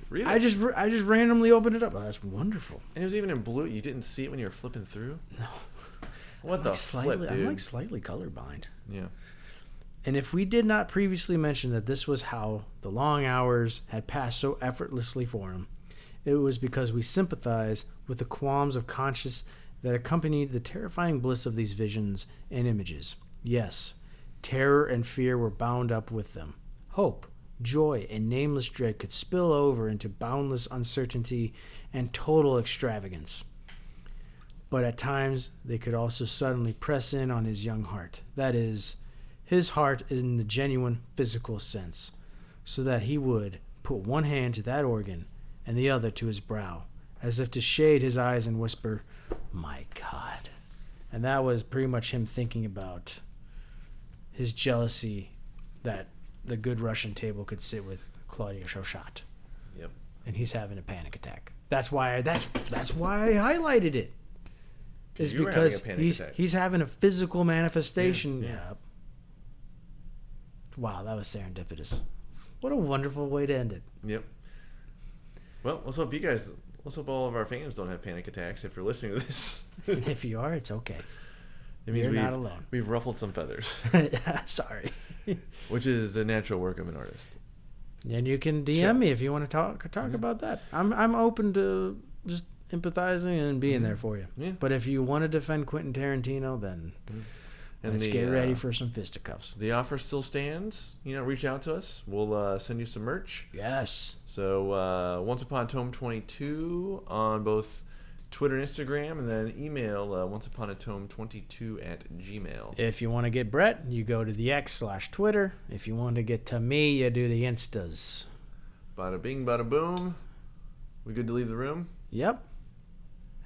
Read it. I just randomly opened it up. Oh, that's wonderful. And it was even in blue. You didn't see it when you were flipping through? No. What the flip, dude? I'm slightly colorblind. Yeah. And if we did not previously mention that this was how the long hours had passed so effortlessly for him, it was because we sympathize with the qualms of conscience that accompanied the terrifying bliss of these visions and images. Yes, terror and fear were bound up with them. Hope, joy, and nameless dread could spill over into boundless uncertainty and total extravagance. But at times, they could also suddenly press in on his young heart. That is, his heart in the genuine physical sense, so that he would put one hand to that organ and the other to his brow, as if to shade his eyes and whisper, "My God." And that was pretty much him thinking about his jealousy that the good Russian table could sit with Claudia Chauchat. Yep. And he's having a panic attack. That's why I highlighted it. Is because he's having a physical manifestation. Yeah. Wow, that was serendipitous. What a wonderful way to end it. Yep. Well, let's hope all of our fans don't have panic attacks if you're listening to this. If you are, it's okay. It means you're not alone. We've ruffled some feathers. Sorry. Which is the natural work of an artist. And you can DM me if you want to talk about that. I'm open to just empathizing and being there for you. Yeah. But if you want to defend Quentin Tarantino, then let's get ready for some fisticuffs. The offer still stands. Reach out to us. We'll send you some merch. Yes. So Once Upon a Tome 22 on both Twitter and Instagram, and then email onceuponatome22@gmail. If you want to get Brett, you go to the X/Twitter. If you want to get to me, you do the Instas. Bada bing, bada boom. We good to leave the room? Yep.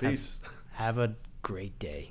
Peace. Have a great day.